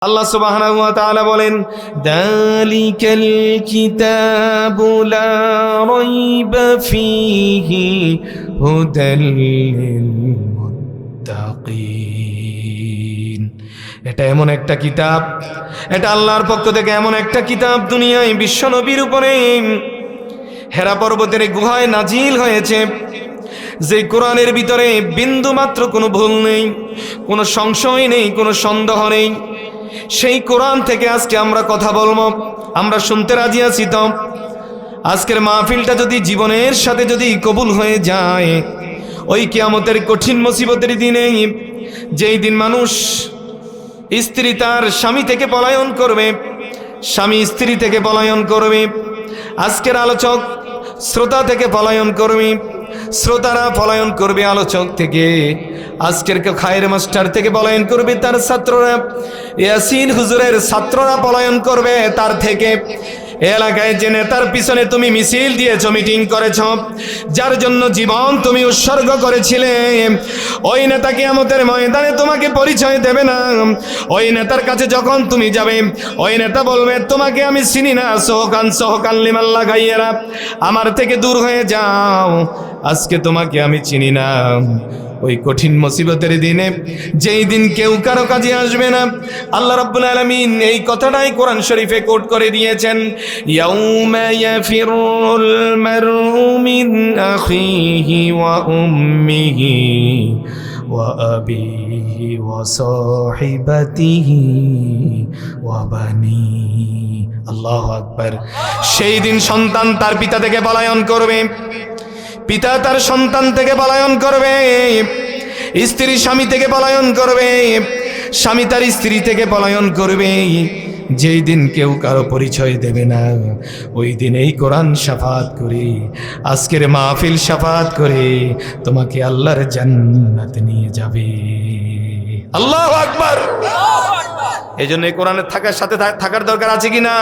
আল্লাহ সুবহানাহু ওয়া তাআলা বলেন, যালিকাল কিতাবু লা রাইবা ফীহি হুদাল লিল মুত্তাকিন। এটা এমন একটা কিতাব, এটা আল্লাহর পক্ষ থেকে এমন একটা কিতাব দুনিয়ায় বিশ্ব নবীর উপরে হেরা পর্বতের গুহায় নাজিল হয়েছে, যে কোরআনের ভিতরে বিন্দু মাত্র কোনো ভুল নেই, কোনো সংশয় নেই, কোনো সন্দেহ নেই। সেই কোরআন থেকে আজকে আমরা কথা বলবো, আমরা শুনতে রাজি আছি তো? আজকের মাহফিলটা যদি জীবনের সাথে যদি কবুল হয়ে যায়, ওই কিয়ামতের কঠিন মুসিবতের দিনে, যেই দিন মানুষ স্ত্রী তার স্বামী থেকে পলায়ন করবে, স্বামী স্ত্রী থেকে পলায়ন করবে, আজকের আলোচক শ্রোতা থেকে পলায়ন করবে, শ্রোতারা পলায়ন করবে আলোচক থেকে, আজকের খায়ের মাস্টার থেকে পলায়ন করবে তার ছাত্ররা, ইয়াসিন হুজুরের ছাত্ররা পলায়ন করবে তার থেকে। এলাকায় যে নেতার পিছনে তুমি মিছিল দিয়েছ, মিটিং করেছ, যার জন্য জীবন তুমি উৎসর্গ করেছিলে, ওই নেতা কিয়ামতের ময়দানে তোমাকে পরিচয় দেবে না। ওই নেতার কাছে যখন তুমি যাবে, ওই নেতা বলবে, তোমাকে আমি চিনি না, সোহকান লিমান লাগাইয়েরা, আমার থেকে দূর হয়ে যাও, আজকে তোমাকে আমি চিনি না। ওই কঠিন মুসিবতের দিনে, যেই দিন কেউ কারো কাজে আসবে না, আল্লাহ রাব্বুল আলামিন এই কথাটাই কোরআন শরীফে কোট করে দিয়েছেন, ইয়াউমা ইয়াফিরুল মারউ মিন আখিহি ওয়া উম্মিহি ওয়া আবিহি ওয়া সাহিবাতিহি ওয়া বানিহি। আল্লাহু আকবার। সেই দিন সন্তান তার পিতা থেকে পলায়ন করবে, পিতা তার সন্তান থেকে পলায়ন করবে, স্ত্রী স্বামী থেকে পলায়ন করবে, স্বামী তার স্ত্রী থেকে পলায়ন করবে। যেই দিন কেউ কারো পরিচয় দেবে না, ওই দিন এই কোরআন শাফাত করে, আজকের মাহফিল শাফাত করে তোমাকে আল্লাহর জান্নাতে নিয়ে যাবে। আল্লাহু আকবার। এই জন্য এই কোরআনের থাকার সাথে থাকার দরকার আছে কিনা?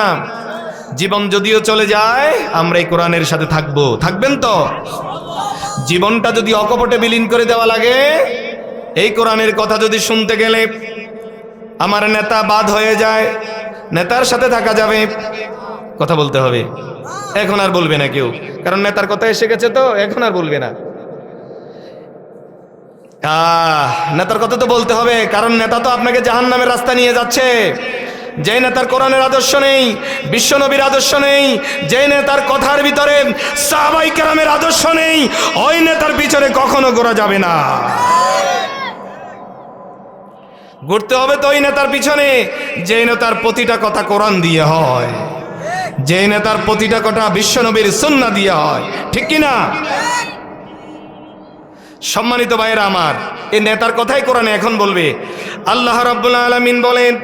জীবন যদিও চলে যায়, আমরা এই কোরআনের সাথে থাকবো। থাকবেন তো? জীবনটা যদি অকপটে বিলীন করে দেওয়া লাগে, এই কোরআনের কথা যদি শুনতে গেলে আমার নেতা বাদ হয়ে যায়, নেতার সাথে থাকা যাবে, কথা বলতে হবে। এখন আর বলবে না কেউ, কারণ নেতার কথা এসে গেছে, তো এখন আর বলবে না। নেতার কথা তো বলতে হবে, কারণ নেতা তো আপনাকে জাহান্নামের রাস্তা নিয়ে যাচ্ছে। যে নেতার কোরআনের আদর্শ নেই, বিশ্বনবীর আদর্শ নেই, যে নেতার কথার ভিতরে সাহাবায়ে কেরামের আদর্শ নেই, ওই নেতার পিছনে কখনো ঘোরা যাবে না। ঘুরতে হবে তো ওই নেতার পিছনে, যে নেতার প্রতিটা কথা কোরআন দিয়ে হয়, যে নেতার প্রতিটা কথা বিশ্বনবীর সুন্নাহ দিয়ে হয়, ঠিক কিনা? সম্মানিত ভাইয়েরা আমার, এই নেতার কথাই কোরআনে এখন বলবে। আল্লাহ রাব্বুল আলামিন বলেন,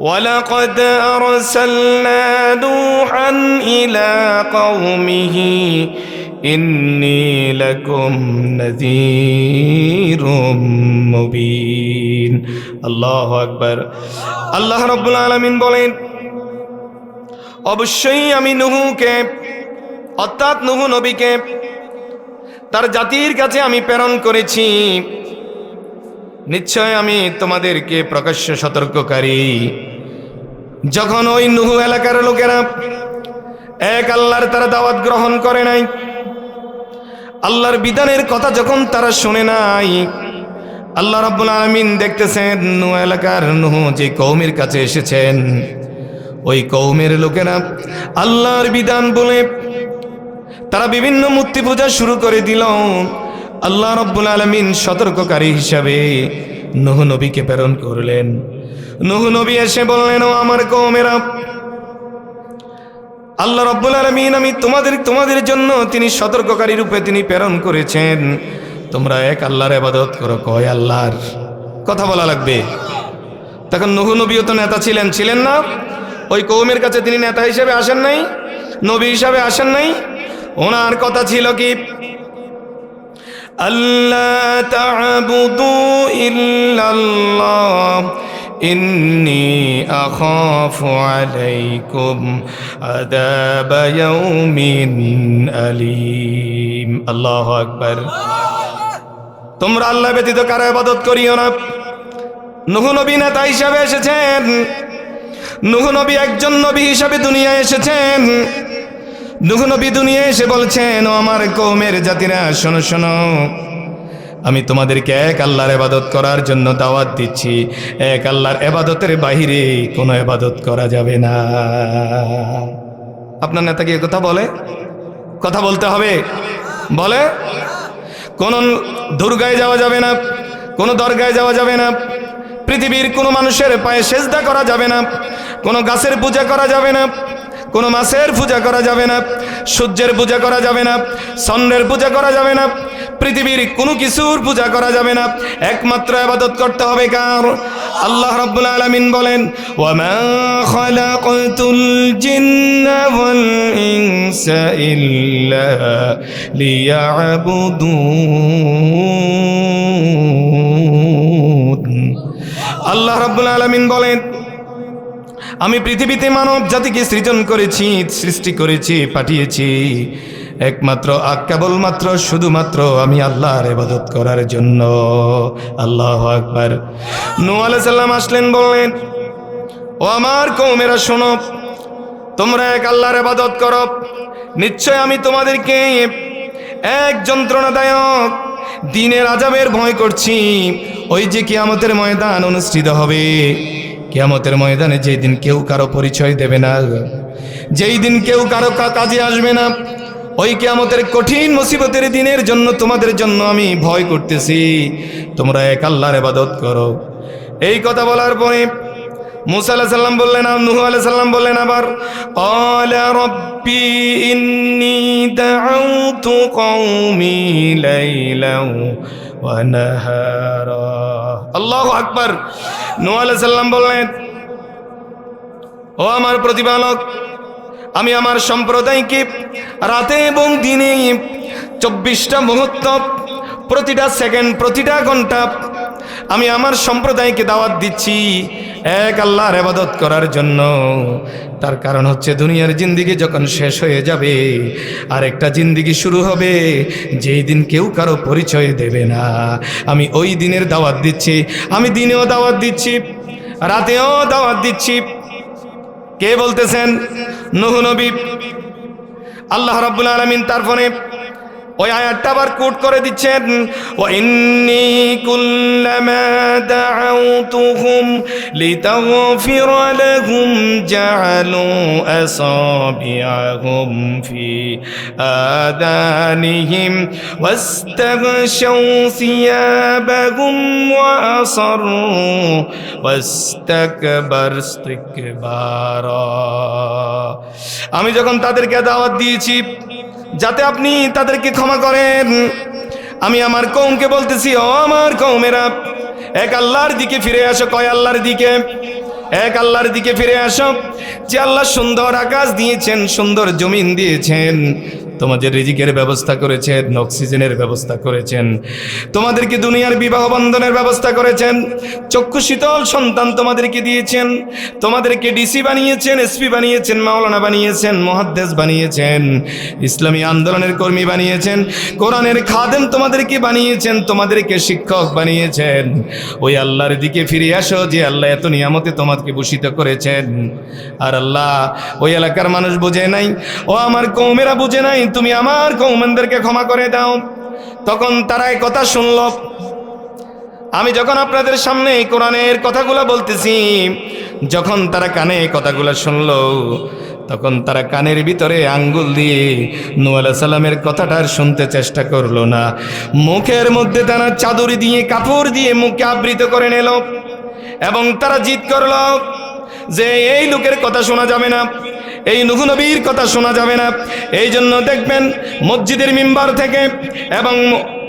وَلَقَدْ أَرْسَلْنَا نُوحًا إِلَى قَوْمِهِ إِنِّي لَكُمْ نَذِيرٌ مُبِينٌ। আল্লাহু আকবার। আল্লাহ রাব্বুল আলামিন বলেন, অবশ্যই আমি নূহকে, অর্থাৎ নূহ নবীকে তার জাতির কাছে আমি প্রেরণ করেছি। নিশ্চয় আমি তোমাদেরকে প্রকাশ্য সতর্ককারী। যখন ওই নূহ এলাকার লোকেরা এক আল্লাহর তারা দাওয়াত গ্রহণ করে নাই, আল্লাহর বিধানের কথা যখন তারা শুনে নাই, আল্লাহ রাব্বুল আলামিন দেখতেছেন নূহ এলাকার নূহ যে কওমের কাছে এসেছেন, ওই কওমের লোকেরা আল্লাহর বিধান বলে তারা বিভিন্ন মূর্তি পূজা শুরু করে দিল। আল্লাহ রাব্বুল আলামিন সতর্ককারী হিসাবে নূহ নবীকে প্রেরণ করলেন। নূহ নবী এসে বললেন, ও আমার কওমেরা, আল্লাহ রাব্বুল আলামিন আমি তোমাদের জন্য তিনি সতর্ককারী রূপে তিনি প্রেরণ করেছেন, তোমরা এক আল্লাহর ইবাদত করো। কয় আল্লাহর? কথা বলা লাগবে। তখন নূহ নবীও তো নেতা ছিলেন না? ওই কওমের কাছে তিনি নেতা হিসেবে আসেন নাই, নবী হিসাবে আসেন নাই। ওনার কথা ছিল কি, আল্লাহ তা'বুদু ইল্লাল্লাহ ইন্নী আখাফু আলাইকুম আযাবা ইয়াউমিন আলীম। আল্লাহু আকবার। তোমরা আল্লাহ ব্যতীত কারো ইবাদত করিও না, নূহ নবী নেতা হিসাবে এসেছেন, নূহ নবী একজন নবী হিসাবে দুনিয়ায় এসেছেন। নূহ নবী দুনিয়ায় এসে বলছেন, ও আমার কওমের জাতিরা, শোনো শোনো, আমি তোমাদেরকে এক আল্লাহর ইবাদত করার জন্য দাওয়াত দিচ্ছি। এক আল্লাহর ইবাদতের বাইরে কোনো ইবাদত করা যাবে না। আপনার নেতা কি কথা বলে? কথা বলতে হবে, বলে কোন দুর্গায় যাওয়া যাবে না, কোন দরগায় যাওয়া যাবে না, পৃথিবীর কোনো মানুষের পায়ে সেজদা করা যাবে না, কোনো গাছের পূজা করা যাবে না, কোনো মাছের পূজা করা যাবে না, সূর্যের পূজা করা যাবে না, চন্দ্রের পূজা করা যাবে না, পৃথিবীর কোনো কিছুর পূজা করা যাবে না। একমাত্র ইবাদত করতে হবে কার? আল্লাহ রাব্বুল আলামিন বলেন, ওয়া মা খালাকাতুল জিন্না ওয়াল ইনসা ইল্লা লিয়াবুদুন। আল্লাহ রাব্বুল আলামিন বলেন, আমি পৃথিবীতে মানব জাতিকে সৃজন করেছি, সৃষ্টি করেছি, পাঠিয়েছি একমাত্র কেবলমাত্র শুধুমাত্র আমি আল্লাহর ইবাদত করার জন্য। আল্লাহু আকবার। নূহ আলাইহিস সালাম আসলেন, বললেন, ও আমার কওমেরা শোনো, তোমরা এক আল্লাহর ইবাদত করো, নিশ্চয় আমি তোমাদেরকে এক যন্ত্রণাদায়ক দিনের আযাবের ভয় করছি। ওই যে কিয়ামতের ময়দান অনুষ্ঠিত হবে, কিয়ামতের ময়দানে যেই দিন কেউ কারো পরিচয় দেবে না, যেই দিন কেউ কারো কাজে আসবে না, ওই কিয়ামতের কঠিন মুসিবতের দিনের জন্য তোমাদের জন্য আমি ভয় করতেছি। তোমরা এক আল্লাহর ইবাদত করো। এই কথা বলার পরে মূসা আলাইহিস সালাম বললেন, আর নূহ আলাইহিস সালাম বললেন আবার, ক্বালা রাব্বি ইন্নী দাআউতু কওমি লাইলান ওয়া নাহারা। আল্লাহু আকবার। নূহ আলাইহিস সালাম বললেন, ও আমার প্রতিপালক, আমি আমার সম্প্রদায়কে রাতে এবং দিনে 24টা মুহূর্ত, প্রতিটা সেকেন্ড, প্রতিটা ঘন্টা আমি আমার সম্প্রদায়কে দাওয়াত দিচ্ছি এক আল্লাহর ইবাদত করার জন্য। তার কারণ হচ্ছে দুনিয়ার জিন্দেগি যখন শেষ হয়ে যাবে, আর একটা জিন্দেগি শুরু হবে, যেই দিন কেউ কারো পরিচয় দেবে না। আমি ওই দিনের দাওয়াত দিচ্ছি। আমি দিনেও দাওয়াত দিচ্ছি, রাতেও দাওয়াত দিচ্ছি। কে বলতেছেন? নূহ নবী। আল্লাহ রাব্বুল আলামিন তারপরে ওই আয়াতটা আবার কোট করে দিচ্ছেন, ওয়া ইন্নী কুল্লামা দাআউতুহুম লিতাগফিরা লাহুম জাআলু আসাবিআহুম ফি আদানিহিম ওয়াস্তাগশাউ সিয়াবাহুম ওয়া আসরু ওয়াস্তাকবারু ইসতিকবারা। আমি যখন তাদেরকে দাওয়াত দিয়েছি যাতে আপনি তাদেরকে ক্ষমা করেন, আমি আমার কওমকে বলতেছি, ও আমার কওমেরা, এক আল্লাহর দিকে ফিরে আসো। কয় আল্লাহর দিকে? এক আল্লাহর দিকে ফিরে আসো, যে আল্লাহ সুন্দর আকাশ দিয়েছেন, সুন্দর জমিন দিয়েছেন, তোমাদের রিজিকের ব্যবস্থা করেছেন, অক্সিজেনের ব্যবস্থা করেছেন, তোমাদেরকে দুনিয়ার বিবাহ বন্ধনের ব্যবস্থা করেছেন, চক্ষু শীতল সন্তান তোমাদেরকে দিয়েছেন, তোমাদেরকে ডিসি বানিয়েছেন, এসপি বানিয়েছেন, মাওলানা বানিয়েছেন, মুহাদ্দিস বানিয়েছেন, ইসলামী আন্দোলনের কর্মী বানিয়েছেন, কোরআনের খাদেম তোমাদেরকে বানিয়েছেন, তোমাদেরকে শিক্ষক বানিয়েছেন। ওই আল্লাহর দিকে ফিরে আসো, যে আল্লাহ এত নিয়ামতে তোমাদেরকে ভূষিত করেছেন। আর আল্লাহ ওই এলাকার মানুষ বুঝে নাই, ও আমার কওমেরা বুঝে নাই, তুমি আমার কওমদেরকে ক্ষমা করে দাও। তখন তারা এই কথা শুনল। আমি যখন আপনাদের সামনে এই কোরআনের কথাগুলো বলতেছি, যখন তারা কানে এই কথাগুলো শুনল, তখন তারা কানের ভিতরে আঙ্গুল দিয়ে নূহ আলাইহিস সালামের কথাটা শুনতে চেষ্টা করলো না। মুখের মধ্যে তারা চাদর দিয়ে, কাপড় দিয়ে মুখকে আবৃত করে নিল, এবং তারা জিদ করল যে এই লোকের কথা শোনা যাবে না, এই নূহ নবীর কথা শোনা যাবে না। এই জন্য দেখবেন মসজিদের মিম্বার থেকে এবং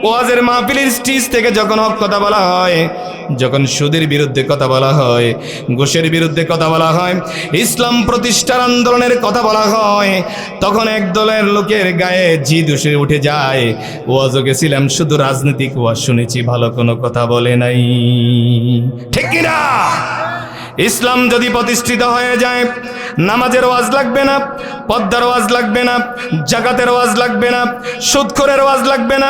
ওয়াজের মাহফিলের স্টেজ থেকে যখন হক কথা বলা হয়, যখন সুদের বিরুদ্ধে কথা বলা হয়, ঘুষের বিরুদ্ধে কথা বলা হয়, ইসলাম প্রতিষ্ঠার আন্দোলনের কথা বলা হয়, তখন এক দলের লোকের গায়ে জি দুষে উঠে যায়। ওয়াজও গেছিলাম, শুধু রাজনৈতিক ওয়াজ শুনেছি, ভালো কোনো কথা বলে নাই। ঠিক কিনা? ইসলাম যদি প্রতিষ্ঠিত হয়ে যায়, নামাজের ওয়াজ লাগবে না, পর্দার ওয়াজ লাগবে না, জাকাতের ওয়াজ লাগবে না, সুদখোরের ওয়াজ লাগবে না,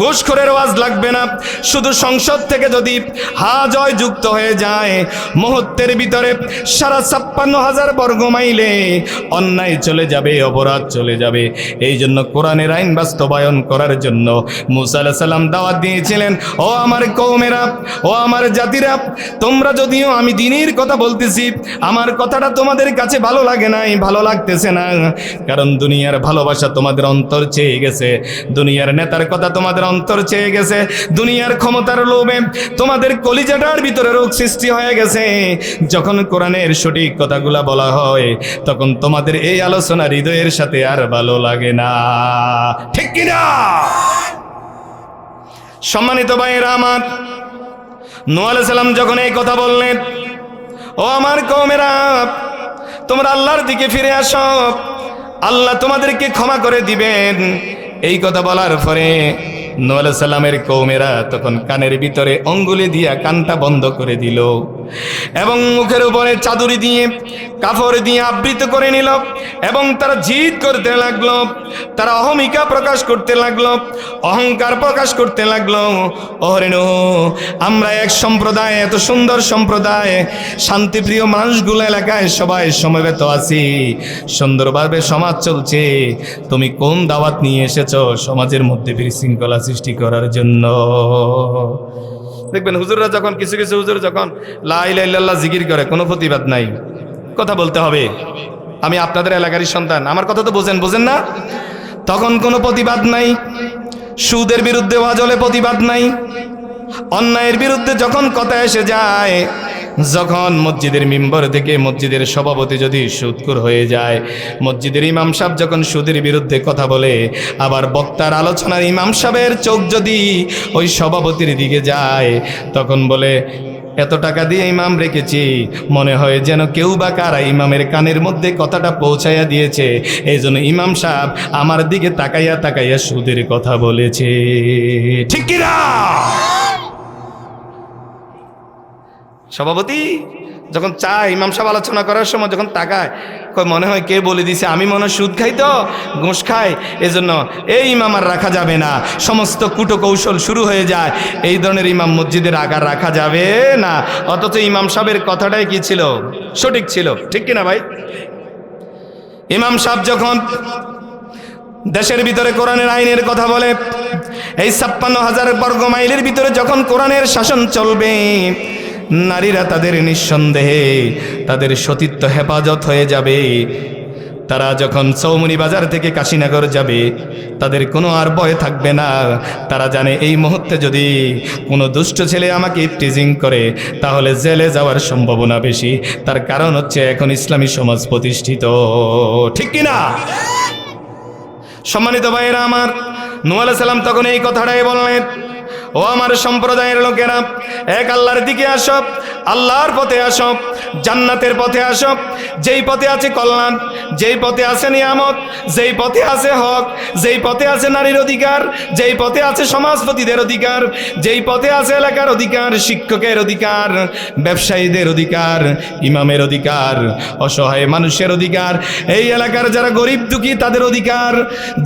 ঘুষখোরের ওয়াজ লাগবে না, শুধু সংসদ থেকে যদি হা জয় যুক্ত হয়ে যায়, মুহূর্তের ভিতরে সারা 56,000 বর্গ মাইলে অন্যায় চলে যাবে, অপরাধ চলে যাবে। এই জন্য কোরআনের আইন বাস্তবায়ন করার জন্য মুসা আলাইহিস সালাম দাওয়াত দিয়েছিলেন, ও আমার কওমেরা, ও আমার জাতিরা, তোমরা যদিও আমি দ্বীনের কথা বলতেছি, আমার কথাটা তোমাদের কাছে ভালো লাগে নাই, ভালো লাগতেছে না, কারণ দুনিয়ার ভালোবাসা তোমাদের অন্তর চেয়ে গেছে, দুনিয়ার নেতার কথা তোমাদের অন্তর চেয়ে গেছে, দুনিয়ার ক্ষমতার লোভে তোমাদের কলিজাটার ভিতরে রোগ সৃষ্টি হয়ে গেছে। যখন কোরআনের সঠিক কথাগুলা বলা হয় তখন তোমাদের এই আলোচনা হৃদয়ের সাথে আর ভালো লাগে না, ঠিক কিনা? সম্মানিত ভাইয়েরা আমার, নূহ আলাইহিস সালাম যখন এই কথা বললেন, ও আমার কওমেরা, তোমরা আল্লাহর দিকে ফিরে আসো, আল্লাহ তোমাদেরকে ক্ষমা করে দিবেন। এই কথা বলার পরে নূহ আলাইহিস সালামের কওমেরা তখন কানের ভিতরে অঙ্গুলি দিয়া কানটা বন্ধ করে দিল এবং মুখের উপরে চাদরি দিয়ে কাপড় দিয়ে আবৃত করে নিল এবং তারা জিদ করতে লাগলো, তারা অহমিকা প্রকাশ করতে লাগলো, অহংকার প্রকাশ করতে লাগলো। ওরে নূহ, আমরা এক সম্প্রদায়, এত সুন্দর সম্প্রদায়, শান্তিপ্রিয় মানুষগুলো এলাকায় সবাই সমবেত আছি, সুন্দরভাবে সমাজ চলছে, তুমি কোন দাওয়াত নিয়ে এসেছো সমাজের মধ্যে বিশৃঙ্খলা সৃষ্টি করার জন্য? দেখবেন হুজুররা যখন কিছু কিছু হুজুর যখন লা ইলাহা ইল্লাল্লাহ জিকির করে, কোনো প্রতিবাদ নাই, কথা বলতে হবে, আমি আপনাদের এলাকারই সন্তান, আমার কথা তো বোঝেন না, তখন কোনো প্রতিবাদ নাই। সুদের বিরুদ্ধে ওয়াজলে প্রতিবাদ নাই, অন্যায়ের বিরুদ্ধে যখন কথা এসে যায়, যখন মসজিদের মিম্বর থেকে মসজিদের সভাপতি যদি সুদখোর হয়ে যায়, মসজিদের ইমাম সাহেব যখন সুদের বিরুদ্ধে কথা বলে, আবার বক্তার আলোচনার ইমাম সাহেবের চোখ যদি ওই সভাপতির দিকে যায়, তখন বলে এত টাকা দিয়ে ইমাম রেখেছি, মনে হয় যেন কেউ বা কারা ইমামের কানের মধ্যে কথাটা পৌঁছাইয়া দিয়েছে, এই জন্য ইমাম সাহেব আমার দিকে তাকাইয়া তাকাইয়া সুদের কথা বলেছে, ঠিক কিনা? সভাপতি যখন চায় ইমাম সাহেব আলোচনা করার সময় যখন তাকায়, মনে হয় কে বলে দিছে, আমি মনে হয় সুদ খাই, তো ঘুষ খাই, এজন্য এই ইমাম আর রাখা যাবে না, সমস্ত কুটো কৌশল শুরু হয়ে যায়, এই ধরনের ইমাম মসজিদের আগার রাখা যাবে না। অথচ ইমাম সাহেবের কথাটাই কি ছিল? সঠিক ছিল, ঠিক কিনা ভাই? ইমাম সাহেব যখন দেশের ভিতরে কোরআনের আইনের কথা বলে, এই 56,000 বর্গ মাইলের ভিতরে যখন কোরআনের শাসন চলবে, নারীরা তাদের নিঃসন্দেহে তাদের সতীত্ব হেফাজত হয়ে যাবে। তারা যখন চৌমুনি বাজার থেকে কাশীনগর যাবে, তাদের কোনো আর ভয় থাকবে না। তারা জানে এই মুহূর্তে যদি কোনো দুষ্ট ছেলে আমাকে টিজিং করে, তাহলে জেলে যাওয়ার সম্ভাবনা বেশি। তার কারণ হচ্ছে এখন ইসলামী সমাজ প্রতিষ্ঠিত, ঠিক কিনা? সম্মানিত ভাইয়েরা আমার, নূহ আলাইহিস সালাম তখন এই কথাটাই বললেন, ও আমার সম্প্রদায়ের লোকেরা, এক আল্লাহর দিকে আসো, আল্লাহর পথে আসো, জান্নাতের পথে আসো, যেই পথে আছে কল্যাণ, যেই পথে আছে নিয়ামত, যেই পথে আছে হক, যেই পথে আছে নারীর অধিকার, যেই পথে আছে সমাজপতিদের অধিকার, যেই পথে আছে এলাকার অধিকার, শিক্ষকের অধিকার, ব্যবসায়ীদের অধিকার, ইমামের অধিকার, অসহায় মানুষের অধিকার, এই এলাকার যারা গরিব দুঃখী তাদের অধিকার,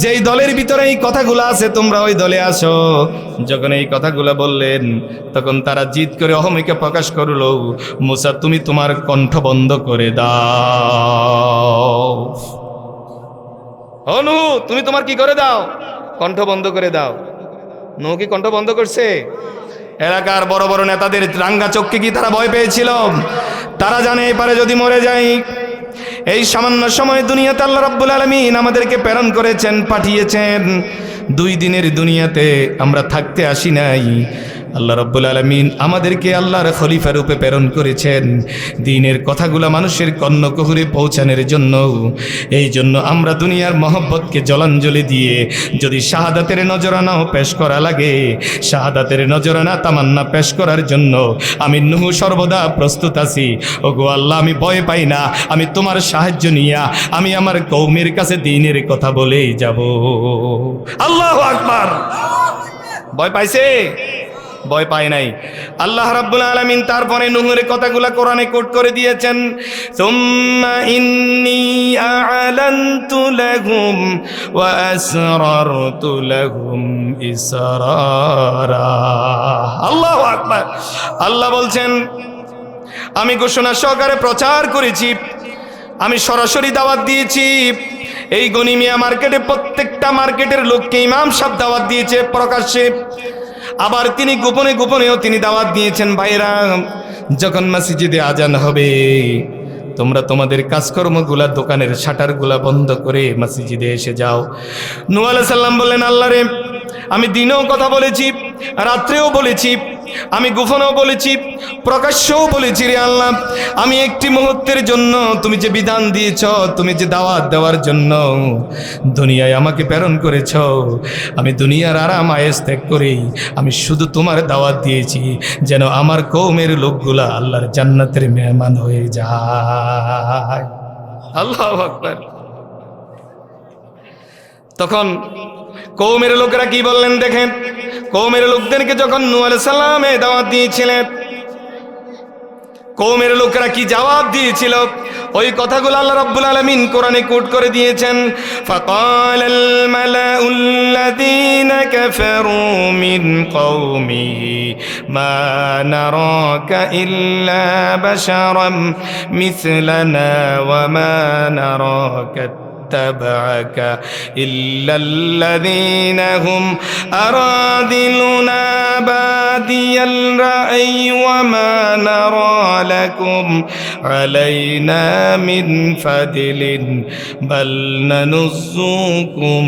যেই দলের ভিতরে এই কথাগুলো আছে তোমরা ওই দলে আসো। যখন এই কথাগুলো বললেন তখন তারা জিদ করে অহমিকা প্রকাশ করলো, মুসা তুমি তোমার কণ্ঠ বন্ধ করে দাও। ও নূহ, তুমি তোমার কি করে দাও? কণ্ঠ বন্ধ করে দাও। নূহ কি কণ্ঠ বন্ধ করছে? এলাকার বড় বড় নেতাদের রাঙ্গা চোখকে কি তারা ভয় পেয়েছিল? তারা জানে এপারে যদি মরে যাই, এই সামান্য সময় দুনিয়াতে আল্লাহ রাব্বুল আলামিন আমাদেরকে প্রেরণ করেছেন, পাঠিয়েছেন। 2 দিনের দুনিয়াতে আমরা থাকতে আসি নাই, আল্লাহ রাব্বুল আলামিন আমাদেরকে আল্লাহর খলিফা রূপে প্রেরণ করেছেন দ্বীনের কথাগুলো মানুষের কর্ণকুহরে পৌঁছানোর জন্য। এই জন্য আমরা দুনিয়ার মহব্বতকে জলাঞ্জলি দিয়ে যদি শাহাদাতের নজরানাও পেশ করা লাগে, শাহাদাতের নজরানা তামান্না পেশ করার জন্য আমি নূহ সর্বদা প্রস্তুত আছি। ওগো আল্লাহ, আমি ভয় পাই না, আমি তোমার সাহায্য নিয়া আমি আমার কওমের কাছে দ্বীনের কথা বলেই যাব। আল্লাহু আকবার। ভয় পাইছে? ভয় পায় নাই। আল্লাহ রাব্বুল আলামিন তারপরে নূহের কথাগুলো কোরআনে কোট করে দিয়েছেন, সুম্মা ইন্নী আ'লানতু লাহুম ওয়া আসরারতু লাহুম ইসরারা। আল্লাহু আকবার। আল্লাহ বলছেন, আমি ঘোষণা সহকারে প্রচার করেছি, আমি সরাসরি দাওয়াত দিয়েছি। এই গনিমিয়া মার্কেটে প্রত্যেকটা মার্কেটের লোককে ইমাম সাহেব দাওয়াত দিয়েছে প্রকাশ্যে, আবার তিনি গোপনে গোপনেও তিনি দাওয়াত দিয়েছেন, ভাইরা যখন মসজিদে আজান হবে তোমরা তোমাদের কাজকর্মগুলা, দোকানের শাটারগুলা বন্ধ করে মসজিদে এসে যাও। নূহ আলাইহিস সালাম বললেন, আল্লাহ রে, আমি দিনেও কথা বলেছি, রাত্রেও বলেছি, আমি গোপনেও বলেছি, প্রকাশ্যেও বলেছি। রে আল্লাহ, আমি একটি মুহূর্তের জন্য তুমি যে বিধান দিয়েছ, তুমি যে দাওয়াত দেওয়ার জন্য দুনিয়ায় আমাকে প্রেরণ করেছ, আমি দুনিয়ার আরাম আয়েশ ত্যাগ করেই আমি শুধু তোমার দাওয়াত দিয়েছি, যেন আমার কওমের লোকগুলা আল্লাহর জান্নাতের মেহমান হয়ে যায়। আল্লাহু আকবার। তখন কওমের লোকেরা কি বললেন দেখেন, কওমের লোকদেরকে যখন নূহ আলাইহিস সালাম দাওয়াত দিয়েছিলেন, কওমের লোকেরা কি জবাব দিয়েছিল, ওই কথাগুলো আল্লাহ রাব্বুল আলামিন কোরআনে কোট করে দিয়েছেন। ফাকালাল মালাউল্লাযীনা কাফারু মিন কওমিহি মা নারাকা ইল্লা বাশারাম মিসলানা ওয়া মা নারাকা اتبعك إلا الذين هم أرادلنا بادي الرأي وما نرى لكم علينا من فضل بل نظنكم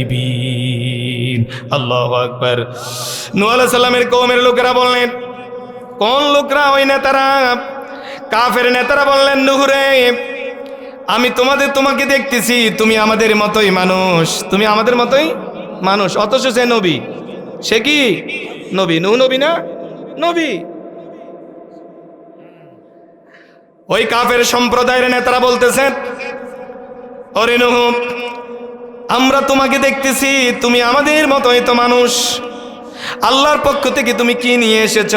كاذبين। الله أكبر। নূহ আলাইহিস সালামের কওমের লোকেরা বললেন, কোন লোকরা? ওই নেতারা, কাফের নেতারা বললেন, নূহ রে, আমি তোমাকে দেখতেছি, তুমি আমাদের মতোই মানুষ, তুমি আমাদের মতোই মানুষ, অথচ সে নবী। সে কি নবী? নূহ নবী না? নবী। ওই কাফের সম্প্রদায়ের নেতারা বলতেছেন, ওরে নূহ, আমরা তোমাকে দেখতেছি, তুমি আমাদের মতোই তো মানুষ, আল্লাহর পক্ষ থেকে তুমি কি নিয়ে এসেছ?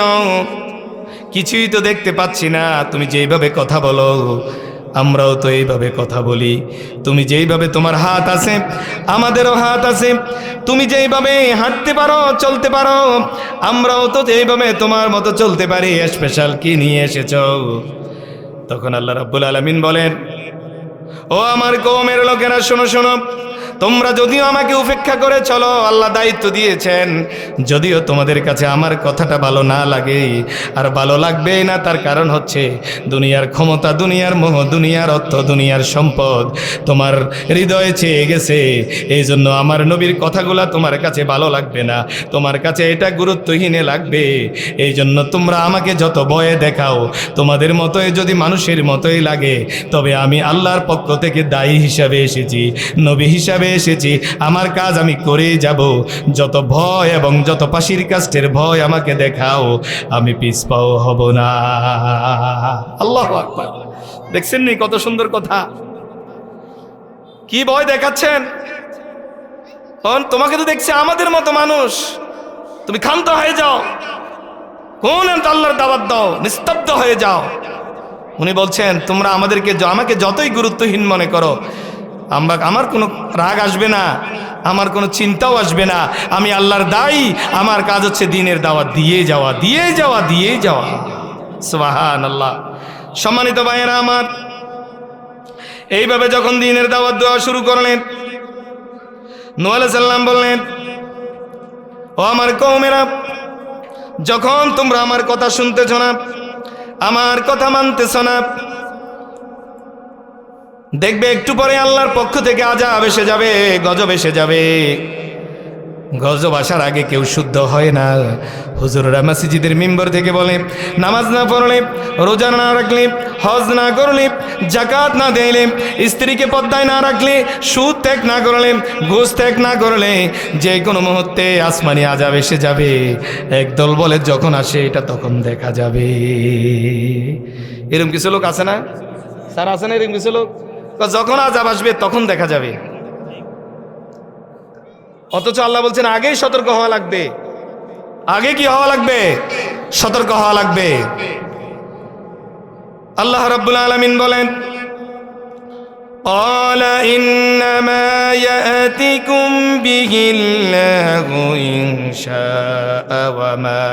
কিছুই তো দেখতে পাচ্ছি না। তুমি যেইভাবে কথা বলো আমরাও তো এইভাবে কথা বলি, তুমি যেইভাবে তোমার হাত আছে আমাদেরও হাত আছে, তুমি যেইভাবে হাঁটতে পারো, চলতে পারো, আমরাও তো এইভাবে তোমার মতো চলতে পারি, স্পেশাল কি নিয়ে এসেছ? তখন আল্লাহ রাব্বুল আলামিন বলেন, ও আমার কওমের লোকেরা, শোনো শোনো, তোমরা যদিও আমাকে উপেক্ষা করে চলো, আল্লাহ দায়িত্ব দিয়েছেন, যদিও তোমাদের কাছে আমার কথাটা ভালো না লাগে, আর ভালো লাগবেই না, তার কারণ হচ্ছে দুনিয়ার ক্ষমতা, দুনিয়ার মোহ, দুনিয়ার অর্থ, দুনিয়ার সম্পদ তোমার হৃদয়ে চেয়ে গেছে, এই জন্য আমার নবীর কথাগুলা তোমার কাছে ভালো লাগবে না, তোমার কাছে এটা গুরুত্বহীনে লাগবে। এই জন্য তোমরা আমাকে যত ভয়ে দেখাও, তোমাদের মতোই যদি মানুষের মতোই লাগে, তবে আমি আল্লাহর পক্ষ থেকে দায়ী হিসাবে এসেছি, নবী হিসাবে এসেছি, আমার কাজ আমি করেই যাব। যত ভয় এবং যত পাশির কাষ্টের ভয় আমাকে দেখাও, আমি পিছপাও হব না। আল্লাহু আকবার। দেখছেন নি কত সুন্দর কথা? কি ভয় দেখাচ্ছেন? তোমাকে তো দেখছি আমাদের মতো মানুষ, তুমি ক্ষান্ত হয়ে যাও, কোন আল্লাহর দাওয়াত দাও, নিস্তব্ধ হয়ে যাও। উনি বলছেন, তোমরা আমাকে যতই গুরুত্বহীন মনে করো, আমার কোনো রাগ আসবে না, আমার কোনো চিন্তাও আসবে না। আমি আল্লাহর দায়ী, আমার কাজ হচ্ছে দ্বীনের দাওয়াত দিয়ে যাওয়া, দিয়ে যাওয়া, দিয়ে যাওয়া। সুবহানাল্লাহ। সম্মানিত ভাইয়েরা আমার, এইভাবে যখন দ্বীনের দাওয়াত দেওয়া শুরু করলেন, নূহ আলাইহিস সালাম বললেন, ও আমার কওমেরা, যখন তোমরা আমার কথা শুনতেছ না, আমার কথা মানতেছ না, দেখবে একটু পরে আল্লাহর পক্ষ থেকে আযাব এসে যাবে, গজব এসে যাবে। গজব আসার আগে কেউ শুদ্ধ হয় না। হুজুররা মসজিদের মিম্বর থেকে বলে, নামাজ না পড়লে, রোজা না রাখলে, হজ না করলে, যাকাত না দিলে, স্ত্রীকে পর্দায় না রাখলে, সুদ ত্যাগ না করলে, ঘুষ ত্যাগ না করলে যে কোনো মুহূর্তে আসমানি আযাব এসে যাবে। একদল বলে, যখন আসে এটা তখন দেখা যাবে। এরকম কিছু লোক আছে না স্যার? আছে না এরকম কিছু লোক? যখন আযাব আসবে তখন দেখা যাবে। অথচ আল্লাহ বলছেন আগেই সতর্ক হওয়া লাগবে, আগে কি হওয়া লাগবে? সতর্ক হওয়া লাগবে। আল্লাহ রাব্বুল আলামিন বলেন, قال إنما يأتكم به الله إن شاء وما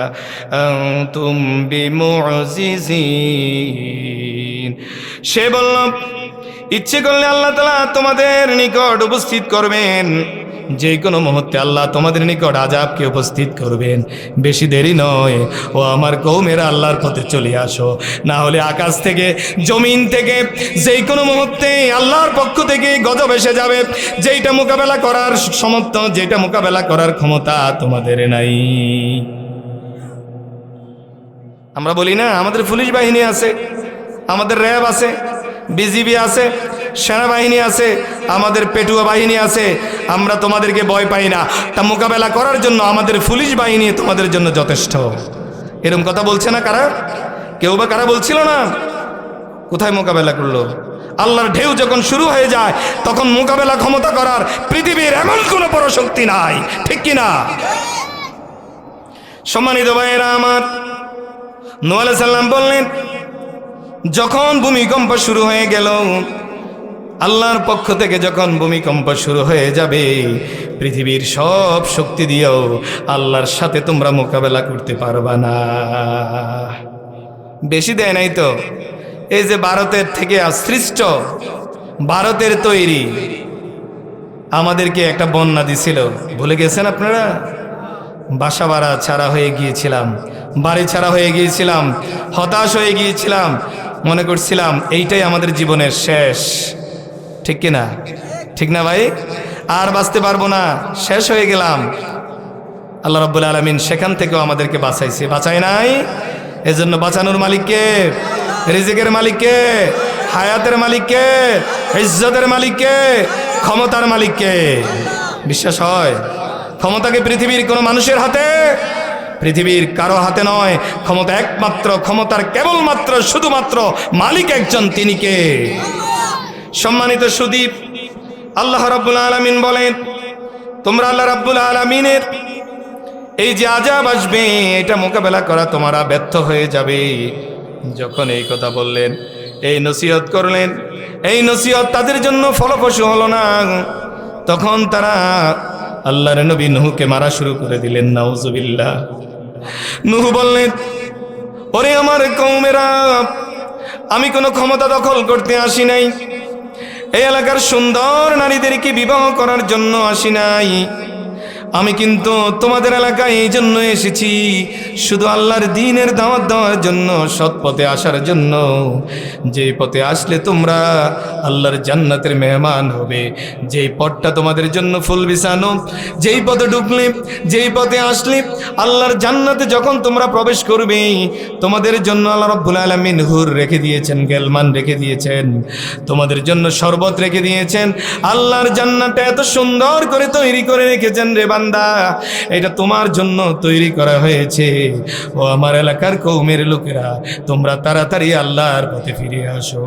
أنتم بمعجزين। সে বলল, ইচ্ছে করলে আল্লাহ তাআলা তোমাদের নিকট উপস্থিত করবেন, যে কোনো মুহূর্তে আল্লাহ তোমাদের নিকট আযাবকে উপস্থিত করবেন। বেশি দেরি নয়, ও আমার কওমেরা, আল্লাহর পথে চলে আসো, না হলে আকাশ থেকে জমিন থেকে যে কোনো মুহূর্তে আল্লাহর পক্ষ থেকে গজব এসে যাবে, যেটা মোকাবেলা করার সমর্থ, যেটা মোকাবেলা করার ক্ষমতা তোমাদের নাই। আমরা বলি না, আমাদের পুলিশ বাহিনী আছে, আমাদের র্যাব আছে, বিজিবি আছে, সেনাবাহিনী আছে, আমাদের পেটুয়া বাহিনী আছে, আমরা তোমাদেরকে ভয় পাই না, তা মোকাবেলা করার জন্য আমাদের পুলিশ বাহিনী তোমাদের জন্য যথেষ্ট। এরকম কথা বলছে না কারা? কেউ বা কারা বলছিল না? কোথায় মোকাবেলা করলো? আল্লাহর ঢেউ যখন শুরু হয়ে যায় তখন মোকাবেলা ক্ষমতা করার পৃথিবীর এমন কোনো পরাশক্তি নাই, ঠিক কিনা? সম্মানিত ভাইয়েরা আমার, নূহ আলাইহিস সালাম বললেন, যখন ভূমিকম্প শুরু হয়ে গেল, আল্লাহর পক্ষ থেকে যখন ভূমিকম্প শুরু হয়ে যাবে, পৃথিবীর সব শক্তি দিয়েও আল্লাহর সাথে তোমরা মোকাবেলা করতে পারবা না। বেশি দেয় নাই তো? এই যে ভারতের থেকে সৃষ্ট, ভারতের তৈরি, আমাদেরকে একটা বন্যা দিছিল, ভুলে গেছেন আপনারা? বাসা বাড়া ছাড়া হয়ে গিয়েছিলাম, বাড়ি ছাড়া হয়ে গিয়েছিলাম, হতাশ হয়ে গিয়েছিলাম, মনে করছিলাম এইটাই আমাদের জীবনের শেষ, ঠিক কিনা? ঠিক না ভাই? আর বাঁচতে পারবো না, শেষ হয়ে গেলাম। আল্লাহ রাব্বুল আলামিন সেখান থেকেও আমাদেরকে বাঁচাইছে, বাঁচায় নাই? এজন্য বাঁচানোর মালিককে, রিজিকের মালিককে, হায়াতের মালিককে, ইজ্জতের মালিককে, ক্ষমতার মালিককে। বিশ্বাস হয়? ক্ষমতাকে পৃথিবীর কোনো মানুষের হাতে, পৃথিবীর কারো হাতে নয়। ক্ষমতা একমাত্র, ক্ষমতার কেবলমাত্র শুধুমাত্র মালিক একজন, তিনি কে? সম্মানিত সুদীপ, আল্লাহ রাব্বুল আলামিন বলেন, তোমরা আল্লাহ রাব্বুল আলামিনের এই যে আযাব আসবে, এটা মোকাবেলা করা তোমরা ব্যর্থ হয়ে যাবে। যখন এই কথা বললেন, এই নসিহত করলেন, এই নসিহত তাদের জন্য ফলপ্রসূ হলো না, তখন তারা আল্লাহর নবী নূহকে মারা শুরু করে দিলেন। নাউজুবিল্লাহ। নূহ বললেন, ওরে আমার কওমেরা, আমি কোনো ক্ষমতা দখল করতে আসি নাই, এই এলাকার সুন্দর নারীদেরকে বিবাহ করার জন্য আসি নাই, আমি কিন্তু তোমাদের এলাকায় এই জন্য এসেছি, শুধু আল্লাহর দ্বীনের দাওয়াত দেওয়ার জন্য, সৎ পথে আসার জন্য, যে পথে আসলে তোমরা আল্লাহর জান্নাতের মেহমান হবে, যেই পথটা তোমাদের জন্য ফুল বিছানো, যেই পথে ঢুকলে, যেই পথে আসলে আল্লাহর জান্নাতে যখন তোমরা প্রবেশ করবে, তোমাদের জন্য আল্লাহ রাব্বুল আলামিন হুর রেখে দিয়েছেন, গেলমান রেখে দিয়েছেন, তোমাদের জন্য শরবত রেখে দিয়েছেন। আল্লাহর জান্নাতটা এত সুন্দর করে তৈরি করে রেখেছেন রে বান্দা, এটা তোমার জন্য তৈরি করা হয়েছে। ও আমার এলাকার কওমের লোকেরা, তোমরা তাড়াতাড়ি আল্লাহর পথে ফিরে আসো।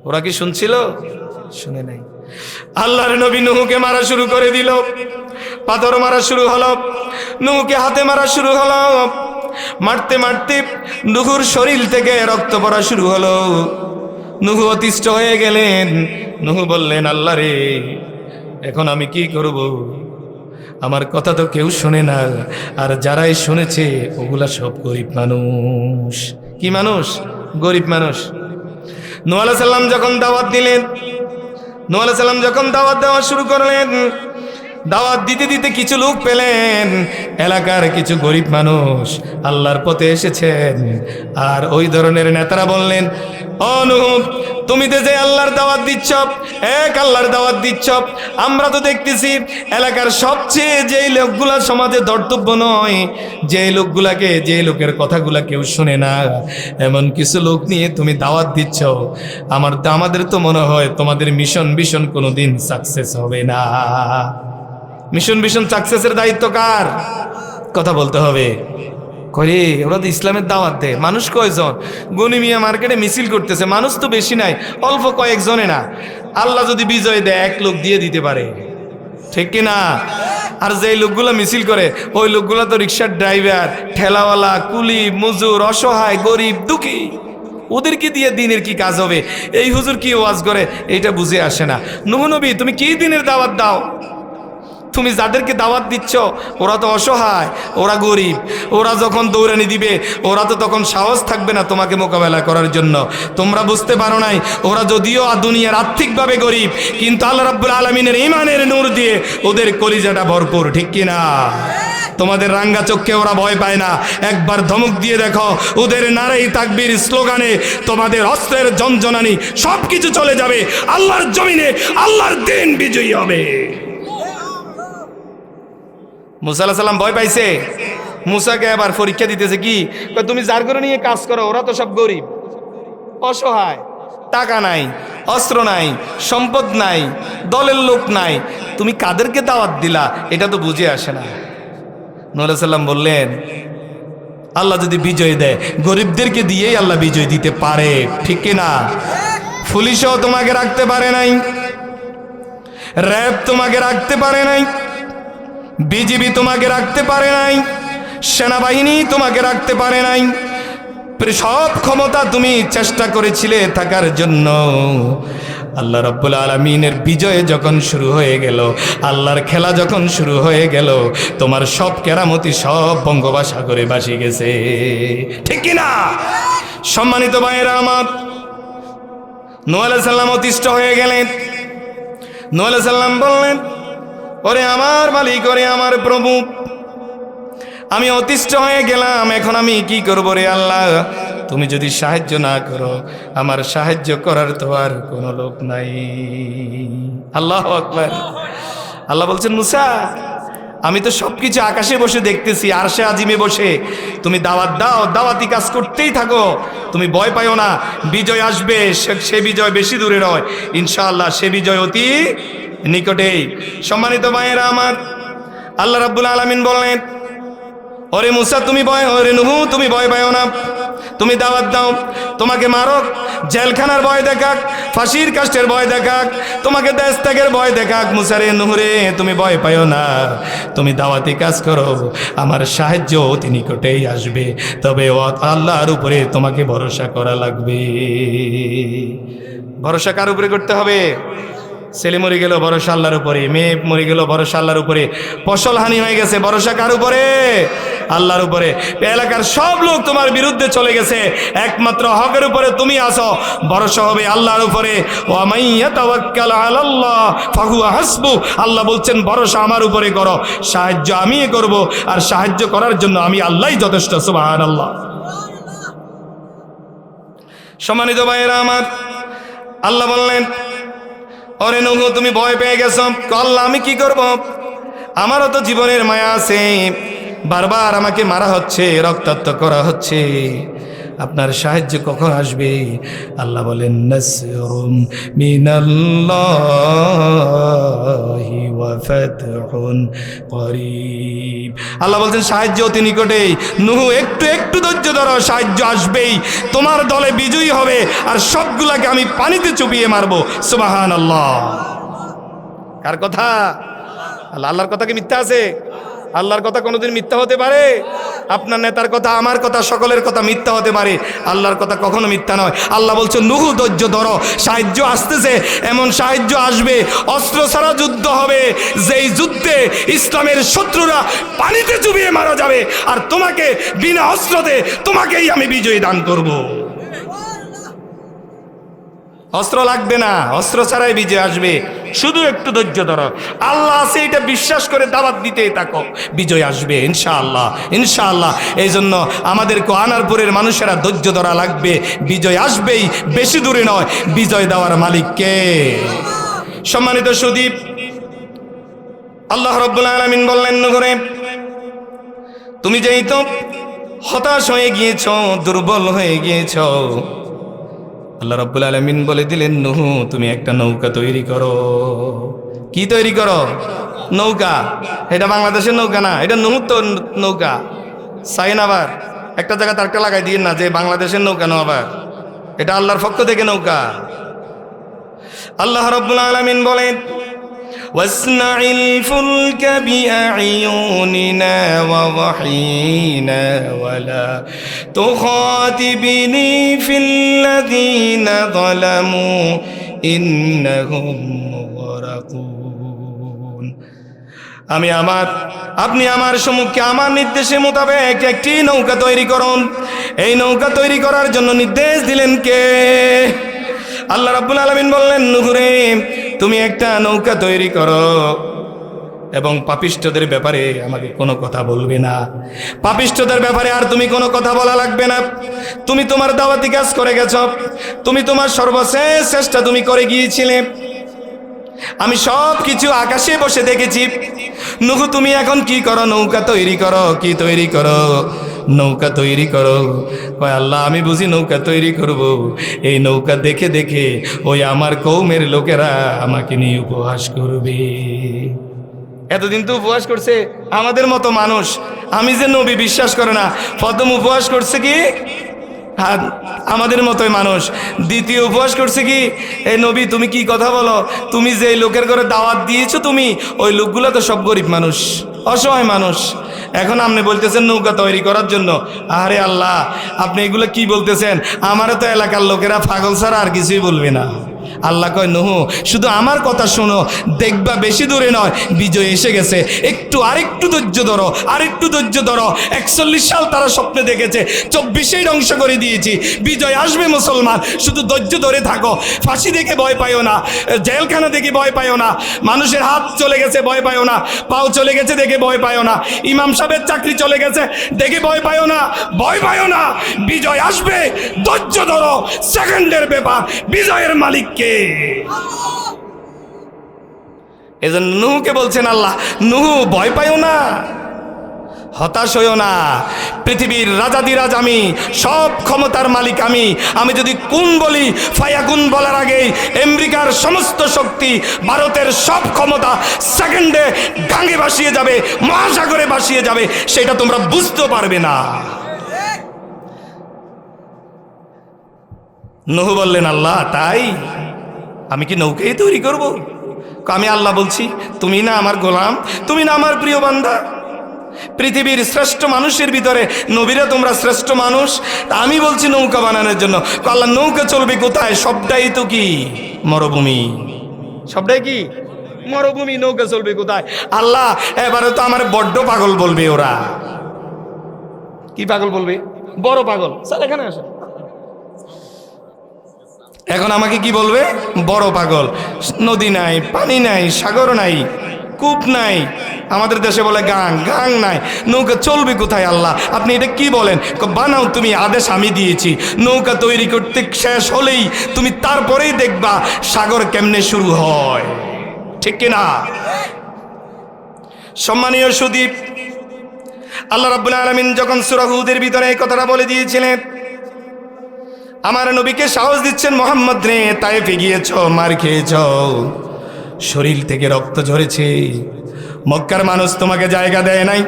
ওরা কি শুনছিল? শুনে নাই। আল্লাহর নবী নূহকে মারা শুরু করে দিল, পাথর মারা শুরু হলো, নূহকে হাতে মারা শুরু হলো, মারতে মারতে নূহুর শরীর থেকে রক্ত পড়া শুরু হলো। নূহ অতিষ্ঠ হয়ে গেলেন। নূহ বললেন, আল্লাহ রে, এখন আমি কি করব? আমার কথা তো কেউ শোনে না, আর যারাই শুনেছে ওগুলা সব গরিব মানুষ। কি মানুষ? গরিব মানুষ। নূহ আলাইহিস সালাম যখন দাওয়াত দিলেন, নূহ আলাইহিস সালাম যখন দাওয়াত দেওয়া শুরু করলেন, দাওয়াত দিতে দিতে কিছু লোক পেলেন, এলাকার কিছু গরিব মানুষ আল্লাহর পথে এসেছেন। আর ওই ধরনের নেতারা বললেন, ও নূহ, তুমি তো যে আল্লাহর দাওয়াত দিচ্ছ, এক আল্লাহর দাওয়াত দিচ্ছ, আমরা তো দেখতেছি এলাকার সবচেয়ে যেই লোকগুলা সমাজে ধর্তব্য নয়, যে লোকগুলাকে, যে লোকের কথাগুলা কেউ শুনে না, এমন কিছু লোক নিয়ে তুমি দাওয়াত দিচ্ছ। আমাদের তো মনে হয় তোমাদের মিশন কোনোদিন সাকসেস হবে না। মিশন সাকসেসের দায়িত্ব কার? কথা বলতে হবে। করে ওরা তো ইসলামের দাওয়াত দেয়। মানুষ কয়জন? গনি মিয়া মার্কেটে মিছিল করতেছে, মানুষ তো বেশি নাই, অল্প কয়েকজনে না। আল্লাহ যদি বিজয় দেয়, এক লোক দিয়ে দিতে পারে, ঠিক কিনা? আর যেই লোকগুলো মিছিল করে ওই লোকগুলো তো রিক্সার ড্রাইভার, ঠেলাওয়ালা, কুলি, মজুর, অসহায়, গরিব, দুঃখী। ওদেরকে দিয়ে দিনের কি কাজ হবে? এই হুজুর কি ওয়াজ করে এইটা বুঝে আসে না। নূহ নবী, তুমি কি দিনের দাওয়াত দাও? তুমি যাদেরকে দাওয়াত দিচ্ছ ওরা তো অসহায়, ওরা গরিব। ওরা যখন দৌড়ানি দিবে ওরা তো তখন সাহস থাকবে না তোমাকে মোকাবেলা করার জন্য। তোমরা বুঝতে পারো নাই, ওরা যদিও দুনিয়ার আর্থিকভাবে গরিব, কিন্তু আল্লাহ রাব্বুল আলামিনের ঈমানের নূর দিয়ে ওদের কলিজাটা ভরপুর, ঠিক কিনা? তোমাদের রাঙ্গা চোখকে ওরা ভয় পায় না। একবার ধমক দিয়ে দেখো, ওদের নারাই তাকবীর স্লোগানে তোমাদের অস্ত্রের জনজনানি সব কিছু চলে যাবে। আল্লাহর জমিনে আল্লাহর দিন বিজয়ী হবে। মুসা আলাইহিস সালাম ভয় পাইছে। মুসাকে আবার পরীক্ষা দিতেছে, কি তুমি যার করে নিয়ে কাজ করো ওরা তো সব গরিব, অসহায়, টাকা নাই, অস্ত্র নাই, সম্পদ নাই, দলের লোক নাই, তুমি কাদেরকে দাওয়াত দিলা এটা তো বুঝে আসে না। নূহ আলাইহিস সালাম বললেন, আল্লাহ যদি বিজয় দেয় গরিবদেরকে দিয়েই আল্লাহ বিজয় দিতে পারে, ঠিক কিনা? পুলিশও তোমাকে রাখতে পারে নাই, র্যাব তোমাকে রাখতে পারে নাই, বিজিবি তোমাকে রাখতে পারে নাই, সেনাবাহিনী তোমাকে রাখতে পারে নাই। সব ক্ষমতা তুমি চেষ্টা করেছিলে থাকার জন্য। আল্লাহ রাব্বুল আলামিনের বিজয় যখন শুরু হয়ে গেল, আল্লাহর খেলা যখন শুরু হয়ে গেল, তোমার সব কেরামতি সব বঙ্গোপসাগরে ভাসি গেছে, ঠিক কিনা? সম্মানিত ভাইয়েরা আমার, নূহ আলাইহিস সালাম অতিষ্ঠ হয়ে গেলেন। নূহ আলাইহিস সালাম বললেন, ওরে আমার মালিক, ওরে আমার প্রভু, আমি অতিষ্ঠ হয়ে গেলাম, এখন আমি কি করব রে আল্লাহ? তুমি যদি সাহায্য না করো আমার সাহায্য করার তো আর কোনো লোক নাই। আল্লাহু আকবার। আল্লাহ বলছেন, মুসা, আমি তো সবকিছু আকাশে বসে দেখতেছি, আরশে আজিমে বসে। তুমি দাওয়াত দাও, দাওয়াতি কাজ করতেই থাকো, তুমি ভয় পাইও না, বিজয় আসবে। সে বিজয় বেশি দূরে নয়, ইনশাআল্লাহ সে বিজয় অতি নিকটেই। সম্মানিত ভাইয়েরা আমার, আল্লাহ রাব্বুল আলামিন বললেন, ওরে মুসা তুমি ভয়, ওরে নূহ তুমি ভয় পাইও না, তুমি দাওয়াত দাও। তোমাকে মারক, জেলখানার ভয় দেখাক, ফাঁসির কাষ্ঠের ভয় দেখাক, তোমাকে দেশ ত্যাগের ভয় দেখাক, মুসা রে, নূহ রে, তুমি ভয় পাইও না, তুমি দাওয়াতি কাজ করো, আমার সাহায্য অতি নিকটেই আসবে। তবে আল্লাহর উপরে তোমাকে ভরসা করা লাগবে। ভরসা কার উপরে করতে হবে? ছেলে মরে গেল, ভরসা আল্লাহর উপরে। মেয়ে মরে গেল, ভরসা আল্লাহর উপরে। ফসল হানি হয়ে গেছে, ভরসা কার উপরে? আল্লাহর উপরে। এলাকার সব লোক তোমার বিরুদ্ধে চলে গেছে, একমাত্র হকের উপরে তুমি আসো, ভরসা হবে আল্লাহর উপরে। ওয়া মান ইয়াতাওয়াক্কাল আলাল্লাহ ফাহুয়া হাসবু। আল্লাহ বলছেন, ভরসা আমার উপরে করো, সাহায্য আমিই করব, আর সাহায্য করার জন্য আমি আল্লাহই যথেষ্ট। সুবহানাল্লাহ। সম্মানিত ভাইয়েরা আমার, আল্লাহ বললেন, ওরে নূহ তুমি ভয় পেয়ে গেছো, আল্লাহ আমি কি করব? আমারও তো জীবনের মায়া আছে, বারবার আমাকে মারা হচ্ছে, রক্তাক্ত করা হচ্ছে, আপনার সাহায্য কখন আসবে? আল্লাহ বলেন, নাসরুম মিনাল্লাহি ওয়া ফাতহুন করিব। আল্লাহ বলছেন, সাহায্য অতি নিকটেই। নূহ একটু একটু ধৈর্য ধরো, সাহায্য আসবেই, তোমার দলে বিজয়ী হবে, আর সবগুলাকে আমি পানিতে চুবিয়ে মারবো। সুবহানাল্লাহ। কার কথা? আল্লাহর কথা কি মিথ্যা আছে? আল্লাহর কথা কোনোদিন মিথ্যা হতে পারে? আপনার নেতার কথা, আমার কথা, সকলের কথা মিথ্যা হতে পারে, আল্লাহর কথা কখনো মিথ্যা নয়। আল্লাহ বলছে, নূহ ধৈর্য ধরো, সাহায্য আসতেছে, এমন সাহায্য আসবে, অস্ত্র ছাড়া যুদ্ধ হবে, যেই যুদ্ধে ইসলামের শত্রুরা পানিতে চুবিয়ে মারা যাবে, আর তোমাকে বিনা অস্ত্রতে তোমাকেই আমি বিজয় দান করব। অস্ত্র লাগবে না, অস্ত্র ছাড়াই বিজয় আসবে, শুধু একটু ধৈর্য ধরো। আল্লাহ আছে এটা বিশ্বাস করে দাওয়াত দিতেই থাকো, বিজয় আসবে ইনশাআল্লাহ, ইনশাআল্লাহ। এই জন্য আমাদেরকে আনারপুরের মানুষেরা ধৈর্য ধরা লাগবে, বিজয় আসবেই, বেশি দূরে নয়। বিজয় দেওয়ার মালিক কে? সম্মানিত সুদীপ, আল্লাহ রাব্বুল আলামিন বললেন, নূহ রে, তুমি যেই তো হতাশ হয়ে গিয়েছ, দুর্বল হয়ে গিয়েছ, আল্লাহ রাব্বুল আলামিন বলে দিলেন, নূহ তুমি একটা নৌকা তৈরি করো। কি তৈরি করো? নৌকা। এটা বাংলাদেশের নৌকা না, এটা নূহ তো নৌকা। সাইন আবার একটা জায়গা তারটা লাগাই দিয়ে না যে বাংলাদেশের নৌকা না, আবার এটা আল্লাহর পক্ষ থেকে নৌকা। আল্লাহ রাব্বুল আলামিন বলেন, ওয়াসনাইল ফুলকা বিআইউনিনা ওয়া ওয়াহিনা ওয়ালা তুখাতিবিনি ফিল্লাযীনা যালামু ইন্নাহুম মুগরাকুন। আপনি আমার সম্মুখে আমার নির্দেশে মোতাবেক একটি নৌকা তৈরি করুন। এই নৌকা তৈরি করার জন্য নির্দেশ দিলেন কে? আল্লাহ রাব্বুল আলামিন বললেন, নূহ রে, তুমি একটা নৌকা তৈরি করো এবং পাপিষ্ঠদের ব্যাপারে আমাকে কোনো কথা বলবে না। পাপিষ্ঠদের ব্যাপারে আর তুমি কোনো কথা বলা লাগবে না। তুমি তোমার দাওয়াতি কাজ করে গেছো, তুমি তোমার সর্বশেষ চেষ্টা তুমি করে গিয়েছিলে। আমি সব কিছু আকাশে বসে দেখেছি। নূহ, তুমি এখন কি করো? নৌকা তৈরি করো। কি তৈরি করো? নৌকা তৈরি করো। কয়, আল্লাহ, আমি বুঝি নৌকা তৈরি করব। এই নৌকা দেখে দেখে ওই আমার কওমের লোকেরা আমাকে নিয়ে উপহাস করবে। এতদিন তো উপহাস করছে আমাদের মতো মানুষ। আমি যে নবী বিশ্বাস করে না, প্রথম উপহাস করছে কি আমাদের মতোই মানুষ। দ্বিতীয় উপহাস করছে কি, এই নবী তুমি কি কথা বলো? তুমি যে লোকের ঘরে দাওয়াত দিয়েছো, তুমি ওই লোকগুলো তো সব গরিব মানুষ, অসহায় মানুষ। এখন আপনি বলতেছেন নৌকা তৈরি করার জন্য। আরে আল্লাহ, আপনি এগুলো কি বলতেছেন? আমারও তো এলাকার লোকেরা পাগল ছাড়া আর কিছুই বলবে না। আল্লাহ কয়, নূহ, শুধু আমার কথা শোনো, দেখবা বেশি দূরে নয়, বিজয় এসে গেছে। আরেকটু ধৈর্য ধরো, আরেকটু ধৈর্য ধরো। 41 সাল তারা স্বপ্নে দেখেছে, 24 ধ্বংস করে দিয়েছি। বিজয় আসবে মুসলমান, শুধু ধৈর্য ধরে থাকো। ফাঁসি দেখে ভয় পাইও না, জেলখানা দেখে ভয় পাইও না, মানুষের হাত চলে গেছে ভয় পাইও না, পাও চলে গেছে দেখে ভয় পাইও না, ইমাম সাহেবের চাকরি চলে গেছে দেখে ভয় পাইও না, ভয় পাইও না। বিজয় আসবে, ধৈর্য ধরো। সেকেন্ডের ব্যাপার, বিজয়ের মালিক কে? এজন্য নূহকে বলছেন আল্লাহ, নূহ, ভয় পাইও না, হতাশ হইও না। পৃথিবীর রাজাদিরাজ আমি, সব ক্ষমতার মালিক আমি। আমি যদি কোন বলি, ফায়াকুন বলার আগেই আমেরিকার সমস্ত শক্তি, ভারতের সব ক্ষমতা সেকেন্ডে গাঙ্গে ভাসিয়ে যাবে, মহাসাগরে ভাসিয়ে যাবে, সেটা তোমরা বুঝতে পারবে না। নূহ বললেন, আল্লাহ, তাই? আমি কি নৌকাই তৈরি করব? আমি আল্লাহ বলছি, তুমি না আমার গোলাম, তুমি না আমার প্রিয় বান্দা? পৃথিবীর শ্রেষ্ঠ মানুষের ভিতরে নবীরা তোমরা শ্রেষ্ঠ মানুষ, তা আমি বলছি নৌকা বানানোর জন্য। আল্লাহ, নৌকা চলবে কোথায়? সবটাই তো কি মরুভূমি, সবটাই কি মরুভূমি, নৌকা চলবে কোথায়? আল্লাহ, এবারে তো আমার বড্ড পাগল বলবে ওরা। কি পাগল বলবে? বড় পাগল। স্যার এখানে আসেন। এখন আমাকে কি বলবে? বড় পাগল। নদী নাই, পানি নাই, সাগর নাই, কূপ নাই, আমাদের দেশে বলে গাং, গাং নাই, নৌকা চলবে কোথায়? আল্লাহ, আপনি এটা কি বলেন? বানাও তুমি, আদেশ আমি দিয়েছি। নৌকা তৈরি করতে শেষ হলেই তুমি তারপরেই দেখবা সাগর কেমনে শুরু হয়, ঠিক কিনা? সম্মানীয় সুদীপ, আল্লাহ রাব্বুল আলামিন যখন সূরা হুদের ভিতরে এই কথাটা বলে দিয়েছিলেন, আমার নবীকে সাহস দিচ্ছেন, মোহাম্মদ রে, তায়েফে গিয়েছ, মার খেয়েছ, শরীর থেকে রক্ত ঝরেছে, মক্কার মানুষ তোমাকে জায়গা দেয় নাই,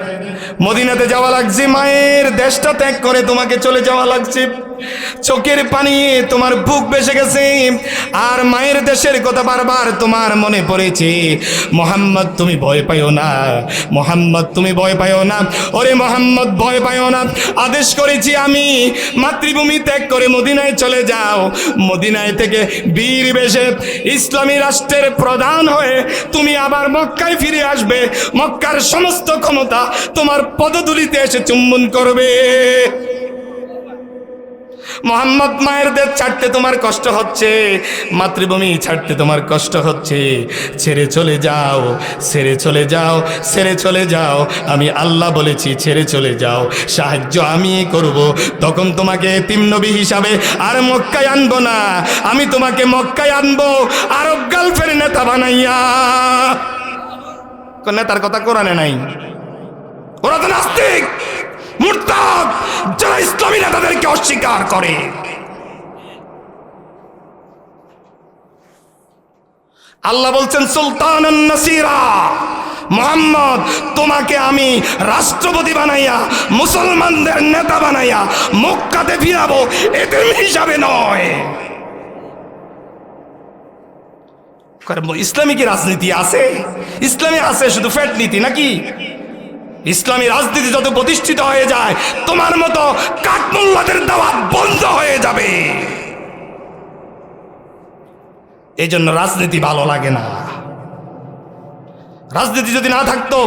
মদিনাতে যাওয়া লাগছে, মায়ের দেশটা ত্যাগ করে তোমাকে চলে যাওয়া লাগছে, চোখের পানি তোমার বুক ভেসে গেছে, আর মায়ের দেশের কথা বারবার তোমার মনে পড়েছে। মোহাম্মদ, তুমি ভয় পাইও না, মোহাম্মদ, তুমি ভয় পাইও না, ওরে মোহাম্মদ, ভয় পাইও না। আদেশ করেছি আমি, মাতৃভূমি ত্যাগ করে মদিনায় চলে যাও। মদিনায় থেকে বীর বেশে ইসলামী রাষ্ট্রের প্রধান হয়ে তুমি আবার মক্কায় ফিরে আসবে। মক্কার সমস্ত ক্ষমতা তোমার পদধূলিতে এসে চুম্বন করবে। মোহাম্মদ, মায়ের দেশ ছাড়তে তোমার কষ্ট হচ্ছে, মাতৃভূমি ছাড়তে তোমার কষ্ট হচ্ছে, ছেড়ে চলে যাও, ছেড়ে চলে যাও, ছেড়ে চলে যাও। আমি আল্লাহ বলেছি, ছেড়ে চলে যাও, সাহায্য আমি করব। তখন তোমাকে এতিম নবী হিসাবে আর মক্কায় আনবো না, আমি তোমাকে মক্কায় আনবো আরব গালফের নেতা বানাইয়া। নেতার কথা কোরআনে নাই, ওরা তো নাস্তিক, মুরতাদ, যারা ইসলামী নেতাদেরকে অস্বীকার করে। আল্লাহ বলছেন, সুলতানান নাসিরা, মোহাম্মদ, তোমাকে আমি রাষ্ট্রপতি বানাইয়া, মুসলমানদের নেতা বানাইয়া মক্কাতে ফিরাবো, এতিম হিসাবে নয়। ইসলামী কি রাজনীতি আছে? ইসলামী আছে শুধু ফ্যাট নীতি নাকি? ইসলামী রাজনীতি যত প্রতিষ্ঠিত হয়ে যায় তোমার মতো কাঠমোল্লাদের দাওয়াত বন্ধ হয়ে যাবে। এই জন্য রাজনীতি ভালো লাগে না। রাজনীতি যদি না থাকতো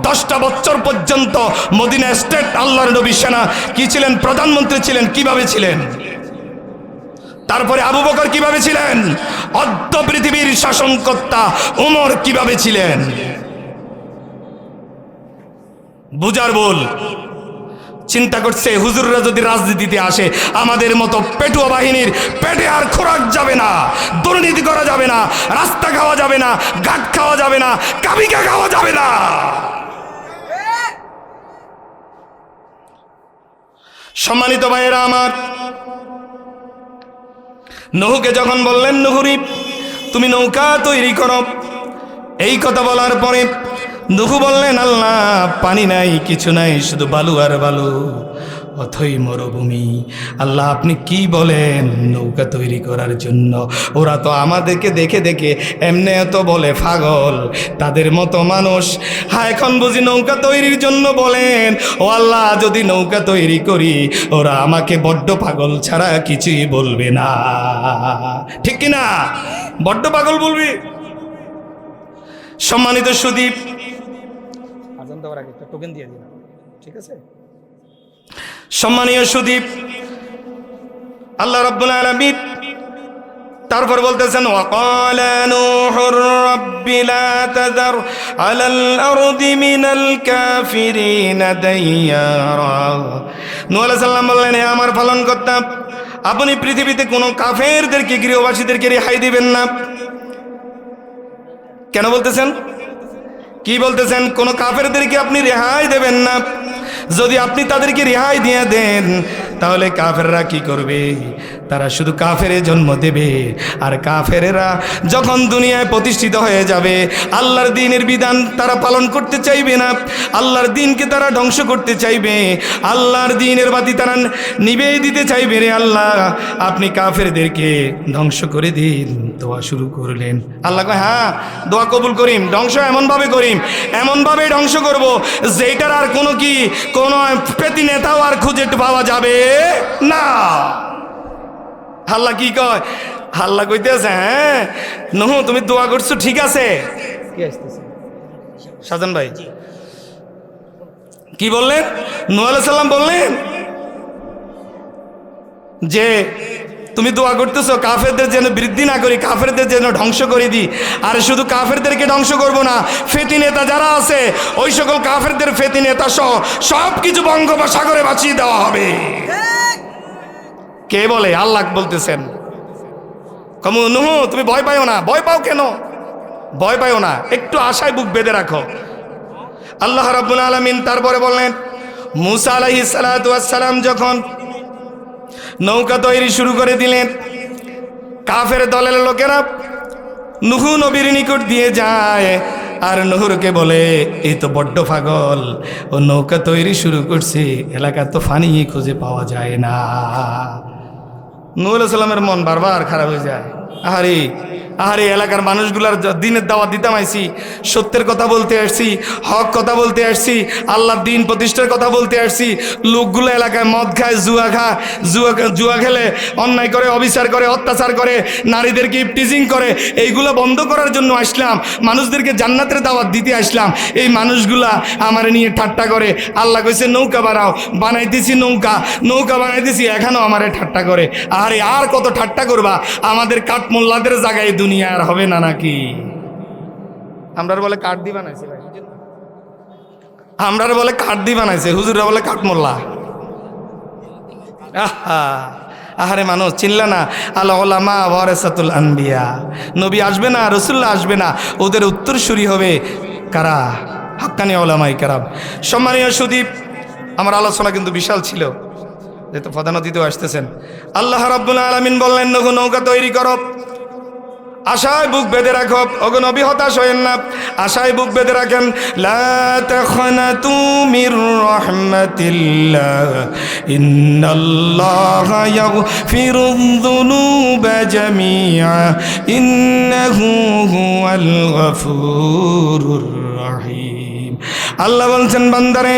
10টা বছর পর্যন্ত মদিনা স্টেট আল্লাহর নবী সেনা কি ছিলেন? প্রধানমন্ত্রী ছিলেন। কিভাবে ছিলেন? তারপরে আবু বকর কিভাবে ছিলেন? অর্ধ পৃথিবীর শাসনকর্তা ওমর কিভাবে ছিলেন? বুঝার বল। চিন্তা করছে হুজুররা যদি রাজনীতিতে আসে আমাদের মতো পেটুয়া বাহিনীর পেটে আর খোরাক যাবে না, দুর্নীতি করা যাবে না, রাস্তা খাওয়া যাবে না, ঘাট খাওয়া যাবে না, কাবিকা খাওয়া যাবে না। সম্মানিত ভাইয়েরা আমার, নূহকে যখন বললেন নূহরি তুমি নৌকা তৈরি করো, এই কথা বলার পরে নূহ বললেন আল্লাহ পানি নাই, কিছু নাই, শুধু বালু আর বালু, অথই মরুভূমি। আল্লাহ আপনি কি বলেন নৌকা তৈরি করার জন্য? ওরা তো আমাদেরকে দেখে দেখে এমনি এত বলে পাগল, তাদের মতো মানুষ। হ্যাঁ এখন বুঝি নৌকা তৈরির জন্য বলেন। ও আল্লাহ যদি নৌকা তৈরি করি ওরা আমাকে বড্ড পাগল ছাড়া কিছুই বলবে না, ঠিক কিনা? বড্ড পাগল বলবি। সম্মানিত সুদীপ, আজান দেওয়ার আগে একটা টোকেন দিয়ে দিন, ঠিক আছে? সম্মানীয় সুদীপ, আল্লাহ রাব্বুল আলামিন তারপর বলতেছেন ওয়াকালা নূহুর রাব্বি লা তাযার আলাল আরদি মিনাল কাফিরিনা দাইয়ারা। নূহ আলাইহিস সালাম বললেন হে আমার পালনকর্তা, আপনি পৃথিবীতে কোনো কাফেরদেরকে, গৃহবাসীদেরকে রেহাই দিবেন না। কেন বলতেছেন? কি বলতেছেন? কোন কাফেরদেরকে আপনি রেহাই দেবেন না। যদি আপনি তাদেরকে রেহাই দিয়ে দেন তাহলে কাফেররা কি করবে? তারা শুধু কাফেরে জন্ম দেবে, আর কাফেরেরা যখন দুনিয়ায় প্রতিষ্ঠিত হয়ে যাবে আল্লাহর দ্বীনের বিধান তারা পালন করতে চাইবে না, আল্লাহর দ্বীনকে তারা ধ্বংস করতে চাইবে, আল্লাহর দ্বীনের বাতি তারা নিভিয়ে দিতে চাইবে। রে আল্লাহ আপনি কাফেরদেরকে ধ্বংস করে দিন। দোয়া শুরু করলেন। আল্লাহ কয় হ্যাঁ দোয়া কবুল করিম, ধ্বংস এমনভাবে করিম, এমনভাবে ধ্বংস করব যেটার আর কোনো কি কোনো পেতি নেতাও আর খুঁজে পাওয়া যাবে না। আল্লাহ কি কয়? আল্লাহ কইতেছে হ্যাঁ নূহ তুমি দোয়া করছো ঠিক আছে। কি আসতেছে সাজান ভাই? কি বললেন? নূহ আলাইহিস সালাম বললেন যে তুমি দোয়া করতেছো কাফেরদের যেন বৃদ্ধি না করি, কাফেরদের যেন ধ্বংস করে দিই। আর শুধু কাফেরদেরকে ধ্বংস করব না, ফেতি নেতা যারা আছে ওই সকল কাফেরদের ফেতি নেতা সহ সব কিছু বঙ্গোপসাগরে বাঁচিয়ে দেওয়া হবে। কে বলে? আল্লাহ বলতেছেন। কমু নূহ তুমি ভয় পাও না। ভয় পাও কেন? ভয় পাও না, একটু আশায় বুক বেঁধে রাখো। আল্লাহ রাব্বুল আলামিন তারপরে বললেন মূসা আলাইহিস সালাতু ওয়াস সালাম যখন নৌকা তৈরি শুরু করে দিলেন, কাফের দলের লোকেরা নূহ নবীর নিকট দিয়ে যায় আর নূহকে বলে এই তো বড্ড পাগল, ও নৌকা তৈরি শুরু করছে, এলাকা তো পানি খুঁজে পাওয়া যায় না। নূহ আলাইহিস সালামের মন বারবার খারাপ হয়ে যায়। আহারে আহারে এলাকার মানুষগুলার দিনের দাওয়াত দিতাম আইছি, সত্যের কথা বলতে আসছি, হক কথা বলতে আসছি, আল্লাহর দিন প্রতিষ্ঠার কথা বলতে আসছি। লোকগুলো এলাকায় মদ খায়, জুয়া খেলে, অন্যায় করে, অবিচার করে, অত্যাচার করে, নারীদেরকে ইফটিজিং করে, এইগুলো বন্ধ করার জন্য আসলাম, মানুষদেরকে জান্নাতের দাওয়াত দিতে আসলাম। এই মানুষগুলা আমার নিয়ে ঠাট্টা করে। আল্লাহ কইছে নৌকা বানাও, বানাইতেছি নৌকা বানাইতেছি, এখানেও আমারে ঠাট্টা করে। আরে আর কত ঠাট্টা করবা? আমাদের কাঠমোল্লাদের জায়গায় দুনিয়া আর হবে না নাকি? আমরা বলে কাঠ দি বানাইছে, আমরা বলে কাঠ দি বানাইছে, হুজুররা বলে কাঠমোল্লা। আহারে মানুষ চিনলা না? আল উলামা ওয়ারাসাতুল আনবিয়া। নবী আসবে না, রাসূলুল্লাহ আসবে না, ওদের উত্তরসূরি হবে কারা? হাক্কানি উলামায়ে কেরাম। সম্মানীয় সুদীপ, আমার আলোচনা কিন্তু বিশাল ছিল, যেহেতু প্রধান অতিথিও আসতেছেন। আল্লাহ রাব্বুল আলামিন বললেন নৌকা তৈরি করো। আশায় বুক বেঁধে রাখো। ওগো নবী হতাশ হয়েন না, আশায় বুক বেঁধে রাখেন। লা তাখনাতু মির রাহমাতিল্লাহ ইন্নাল্লাহা ইয়াগফিরুয যুনুবা জামিআ ইন্নাহু হুয়াল গফুরুর রহিম। আল্লাহ বলছেন, বান্দারে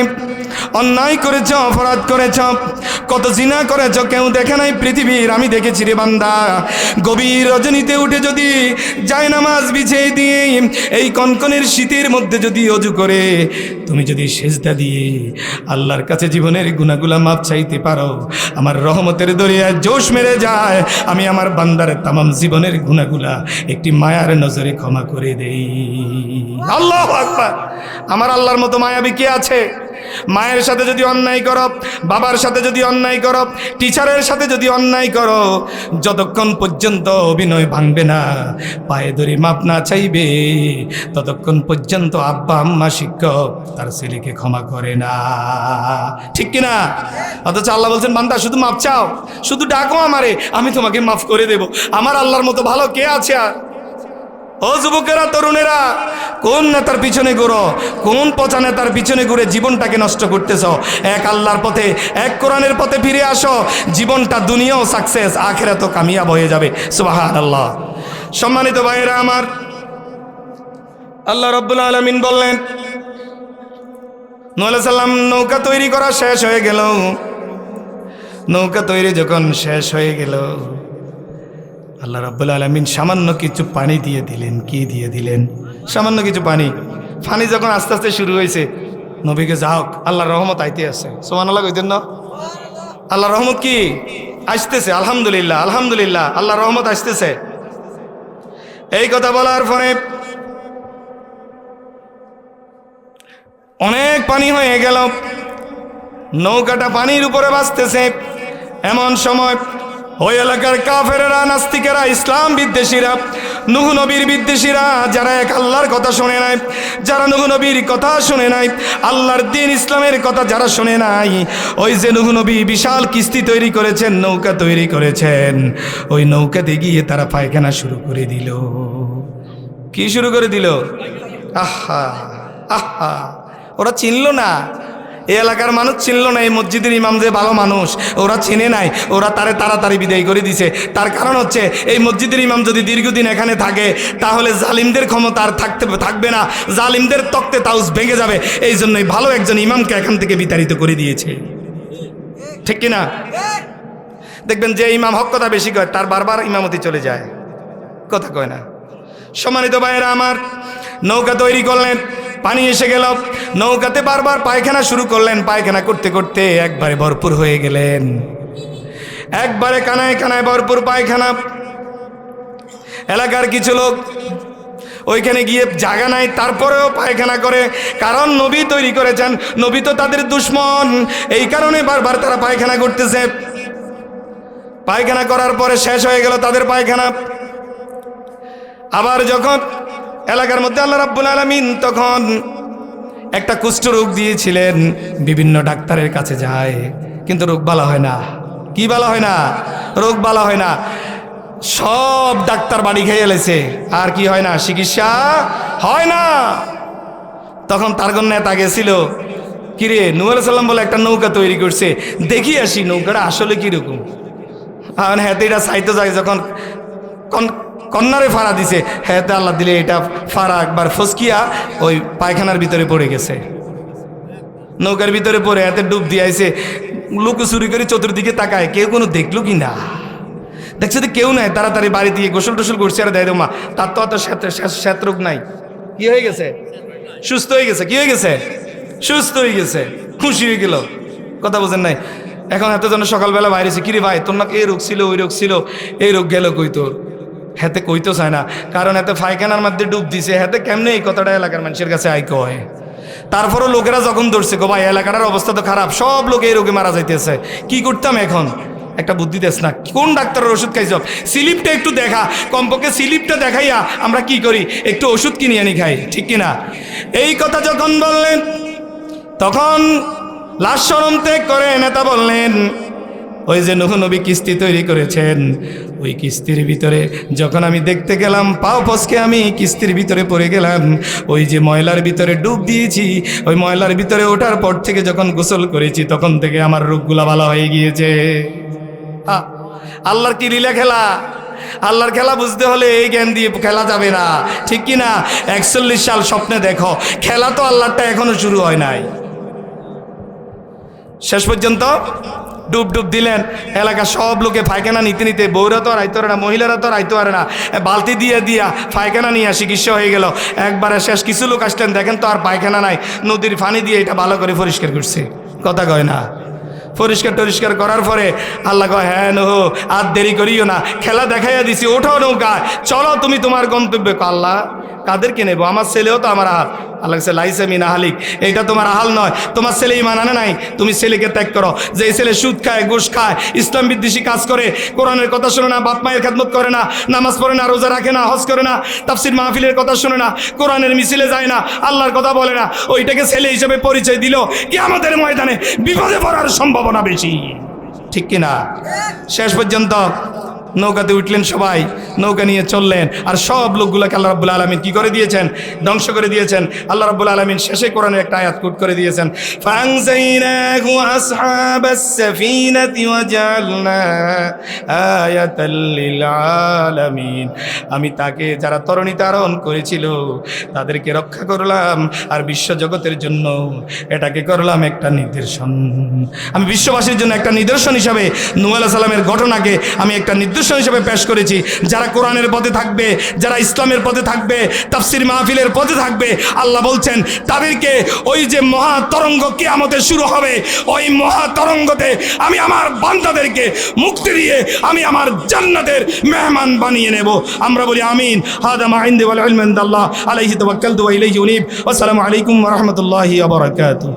অন্যায় করেছ, অপরাধ করেছ, কত জিনা করেছ, কেউ দেখে নাই পৃথিবীর, আমি দেখেছি রে বান্দা। গভীর রজনীতে উঠে যদি জায়নামাজ বিছিয়ে দিয়ে এই কনকনের শীতের মধ্যে যদি অজু করে তুমি যদি সেজদা দিয়ে আল্লাহর কাছে জীবনের গুনাহগুলা মাপ চাইতে পারো, আমার রহমতের দরিয়ায় জোশ মেরে যায়, আমি আমার বান্দার তামাম জীবনের গুনাহগুলা একটি মায়ার নজরে ক্ষমা করে দেই। আল্লাহু আকবার। আমার আল্লাহর মতো মায়াবী কে আছে? মায়ের সাথে যদি অন্যায় করো, বাবার সাথে যদি অন্যায় করো, টিচারের সাথে যদি অন্যায় করো, যতক্ষণ পর্যন্ত অভিনয় ভাঙবে না, পায়ে ধরে মাপ না চাইবে, ততক্ষণ পর্যন্ত আব্বা আম্মা শিক্ষক তার ছেলেকে ক্ষমা করে না। ঠিক কিনা? অথচ আল্লাহ বলছেন, বান্দা শুধু মাপ চাও, শুধু ডাকো আমারে, আমি তোমাকে মাফ করে দেব। আমার আল্লাহর মতো ভালো কে আছে আর? ও যুবকেরা, তরুণেরা, কোন নেতার পিছনে ঘুরো, কোন পচা নেতার পিছনে ঘুরে জীবনটাকে নষ্ট করতেছ? এক আল্লাহর পথে, এক কোরআনের পথে ফিরে আসো, জীবনটা দুনিয়াও সাকসেস, আখিরাতও কামিয়াব হয়ে যাবে। সুবহানাল্লাহ। সম্মানিত ভাইয়েরা আমার, আল্লাহ রাব্বুল আলামিন বললেন, নূহ আলাইহিস সালাম নৌকা তৈরি করা শেষ হয়ে গেল। নৌকা তৈরি যখন শেষ হয়ে গেল, আল্লাহ রাব্বুল আলামিন সামান্য কিছু পানি দিয়ে দিলেন। কি দিয়ে দিলেন? সামান্য কিছু পানি। পানি যখন আস্তে আস্তে শুরু হয়েছে, নবীকে যাও, আল্লাহর রহমত আইতে আছে। সুবহানাল্লাহ কইতেন না? আল্লাহর রহমত কি আসতেছে? আলহামদুলিল্লাহ, আলহামদুলিল্লাহ, আল্লাহর রহমত আসতেছে। এই কথা বলার পরে অনেক পানি হয়ে গেল, নৌকাটা পানির উপরে ভাসতেছে। এমন সময় ওই এলাকার কাফেরেরা, নাস্তিকেরা, ইসলাম বিদ্বেষীরা, নূহ নবীর বিদ্বেষীরা, যারা এক আল্লাহর কথা শুনে নাই, যারা নূহ নবীর কথা শুনে নাই, আল্লাহর দ্বীন ইসলামের কথা যারা শুনে নাই, ওই যে নূহ নবী বিশাল কিস্তি তৈরি করেছেন, নৌকা তৈরি করেছেন, ওই নৌকাতে গিয়ে তারা পায়খানা শুরু করে দিল। কি শুরু করে দিল? আহা আহা, ওরা চিনল না, এই এলাকার মানুষ চিনল না, এই মসজিদের ইমাম যে ভালো মানুষ, ওরা চিনে নাই, ওরা তারে তাড়াতাড়ি বিদায় করে দিছে। তার কারণ হচ্ছে, এই মসজিদের ইমাম যদি দীর্ঘদিন এখানে থাকে, তাহলে জালিমদের ক্ষমতা আর থাকবে না, জালিমদের তক্তে তাউস ভেঙে যাবে। এই জন্যই ভালো একজন ইমামকে এখান থেকে বিতাড়িত করে দিয়েছে। ঠিক কিনা? দেখবেন যে ইমাম হক কথা বেশি কয়, তার বারবার ইমামতি চলে যায়, কথা কয় না। সম্মানিত ভাইয়েরা আমার, নৌকা তৈরি করলেন, পানি এসে গেল, নৌকাতে বারবার পায়খানা শুরু করলেন। পায়খানা করতে করতে একবারে ভরপুর হয়ে গেলেন, একবারে কানায় কানায় ভরপুর পায়খানা। এলাকার কিছু লোক ওইখানে গিয়ে জায়গা নাই, তারপরেও পায়খানা করে, কারণ নবী তৈরি করেছেন, নবী তো তাদের দুশমন, এই কারণে বারবার তারা পায়খানা করতেছে। পায়খানা করার পরে শেষ হয়ে গেল তাদের পায়খানা। আবার যখন এলাকার মধ্যে আল্লাহ রাব্বুল আলামিন তখন একটা কুষ্ঠ রোগ দিয়েছিলেন, বিভিন্ন ডাক্তারের কাছে যায়, কিন্তু রোগ ভালো হয় না। কি ভালো হয় না? রোগ ভালো হয় না। সব ডাক্তার বাড়ি খেয়ে এলেছে, আর কি হয় না? চিকিৎসা হয় না। তখন তার নেতা গেছিল, কিরে নূহ আলাইহিস সালাম বলে একটা নৌকা তৈরি করছে, দেখি আসি নৌকাটা আসলে কিরকম। হ্যাঁ, এটা চাইতে যায়, যখন কন্যারে ফাড়া দিছে, হ্যাঁ আল্লাহ দিলে এটা ফাড়া একবার ফসকিয়া ওই পায়খানার ভিতরে পড়ে গেছে, নৌকার ভিতরে পড়ে হাতে ডুব দিয়ে আইছে। লোক চুরি করে চতুর্দিকে তাকায়, কেউ কোনো দেখলো কি না? দেখছে তো কেউ নাই, তাড়াতাড়ি বাড়ি দিয়ে গোসল টোসল করছে, আর দেয় মা, তার তো অত শ্বেত রোগ নাই। কি হয়ে গেছে? সুস্থ হয়ে গেছে। কি হয়ে গেছে? সুস্থ হয়ে গেছে, খুশি হয়ে গেল। কথা বোঝেন নাই? এখন এত জন সকালবেলা বাইরেছে, কিরে ভাই তোর না এই রোগ ছিল, ওই রোগ ছিল, এই রোগ গেল কই তোর? হাতে কইতো চায় না, কারণ এতে ফাইখানার মধ্যে ডুব দিছে, হাতে কেমনে এই কথাটা এলাকার মানুষের কাছে আই কয়। তারপরও লোকেরা যখন ধরছে, গো ভাই এলাকাটার অবস্থা তো খারাপ, সব লোক এই রোগে মারা যাইতেছে, কি করতাম এখন? একটা বুদ্ধি দেস না, কোন ডাক্তারের ওষুধ খাইছ, স্লিপটা একটু দেখা, কমপক্ষে স্লিপটা দেখাইয়া আমরা কি করি, একটু ওষুধ কিনে আনি খাই, ঠিক কিনা? এই কথা যখন বললেন, তখন লাশ শরম ত্যাগ করে নেতা বললেন, ওই যে নূহ নবী কিস্তি তৈরি করেছেন, ওই কিস্তির ভিতরে যখন আমি দেখতে গেলাম, পাও ফসকে আমি কিস্তির ভিতরে পড়ে গেলাম। ওই যে ময়লার ভিতরে ডুব দিয়েছি, ওই ময়লার ভিতরে ওঠার পর থেকে যখন গোসল করেছি, তখন থেকে আমার রোগগুলা ভালো হয়ে গিয়েছে। আল্লাহর কি লীলা খেলা! আল্লাহর খেলা বুঝতে হলে এই জ্ঞান দিয়ে খেলা যাবে না, ঠিক কি না? 41 সাল স্বপ্নে দেখো, খেলা তো আল্লাহরটা এখনো শুরু হয় নাই। শেষ পর্যন্ত ডুব ডুব দিলেন, এলাকার সব লোকে পায়খানা নিতে নিতে, বউরা তো আর আইতে পারে না, মহিলারা তো আর আইতে পারে না, বালতি দিয়ে দিয়া পায়খানা নিয়ে চিকিৎসা হয়ে গেল। একবারে শেষ কিছু লোক আসলেন, দেখেন তো আর পায়খানা নাই, নদীর পানি দিয়ে এটা ভালো করে পরিষ্কার করছে। কথা কয় না? পরিষ্কার টরিষ্কার করার পরে আল্লাহ কয়, হ্যাঁ নূহ আর দেরি করিও না, খেলা দেখাইয়া দিছি, ওঠো নৌকায়, চলো তুমি তোমার গন্তব্যে। আল্লাহ কাদেরকে নেবো? আমার ছেলেও তো আমার আহাল। আল্লাহ কাছে লাইসা মিন আহালিক, এইটা তোমার আহাল নয়, তোমার ছেলে ইমান আনে নাই, তুমি ছেলেকে ত্যাগ করো। যে ছেলে সুদ খায়, ঘুষ খায়, ইসলাম বিদ্বেষী কাজ করে, কোরআনের কথা শোনে না, বাপ মায়ের খেদমত করে না, নামাজ পড়ে না, রোজা রাখে না, হজ করে না, তাফসির মাহফিলের কথা শোনে না, কোরআনের মিছিলে যায় না, আল্লাহর কথা বলে না, ওইটাকে ছেলে হিসেবে পরিচয় দিল, কি আমাদের ময়দানে বিপদে পড়ার সম্ভাবনা বেশি, ঠিক কিনা? শেষ পর্যন্ত নৌকাতে উঠলেন, সবাই নৌকা নিয়ে চললেন, আর সব লোকগুলোকে আল্লাহ রাব্বুল আলামিন কি করে দিয়েছেন? ধ্বংস করে দিয়েছেন। আল্লাহ রাব্বুল আলামিন শেষে কোরআনের একটা আয়াত কোট করে দিয়েছেন, ফানজাইনাহু আসহাবাস সাফিনাতি ওয়া জাআলনা আয়াতাল লিল আলামিন। আমি তাকে যারা তরণীতে আরোহণ করেছিল তাদেরকে রক্ষা করলাম, আর বিশ্বজগতের জন্য এটাকে করলাম একটা নিদর্শন। আমি বিশ্ববাসীর জন্য একটা নিদর্শন হিসাবে নূহ আলাইহিস সালামের ঘটনাকে আমি একটা নিদর্শন হিসেবে পেশ করেছি। যারা কোরআনের পথে থাকবে, যারা ইসলামের পথে থাকবে, তাফসীর মাহফিলের পথে থাকবে, আল্লাহ বলছেন তাদেরকে ওই যে মহা তরঙ্গ কিয়ামতে শুরু হবে, ওই মহা তরঙ্গতে আমি আমার বান্দাদেরকে মুক্তি দিয়ে আমি আমার জান্নাতের মেহমান বানিয়ে নেব। আমরা বলি আমিন। হাদা মা ইনদি ওয়াল ইলমু ইনদাল্লাহ আলাইহি তাওয়াক্কালতু ওয়া ইলাইহি উনীব। আসসালামু আলাইকুম ওয়া রাহমাতুল্লাহি ওয়া বারাকাতুহু।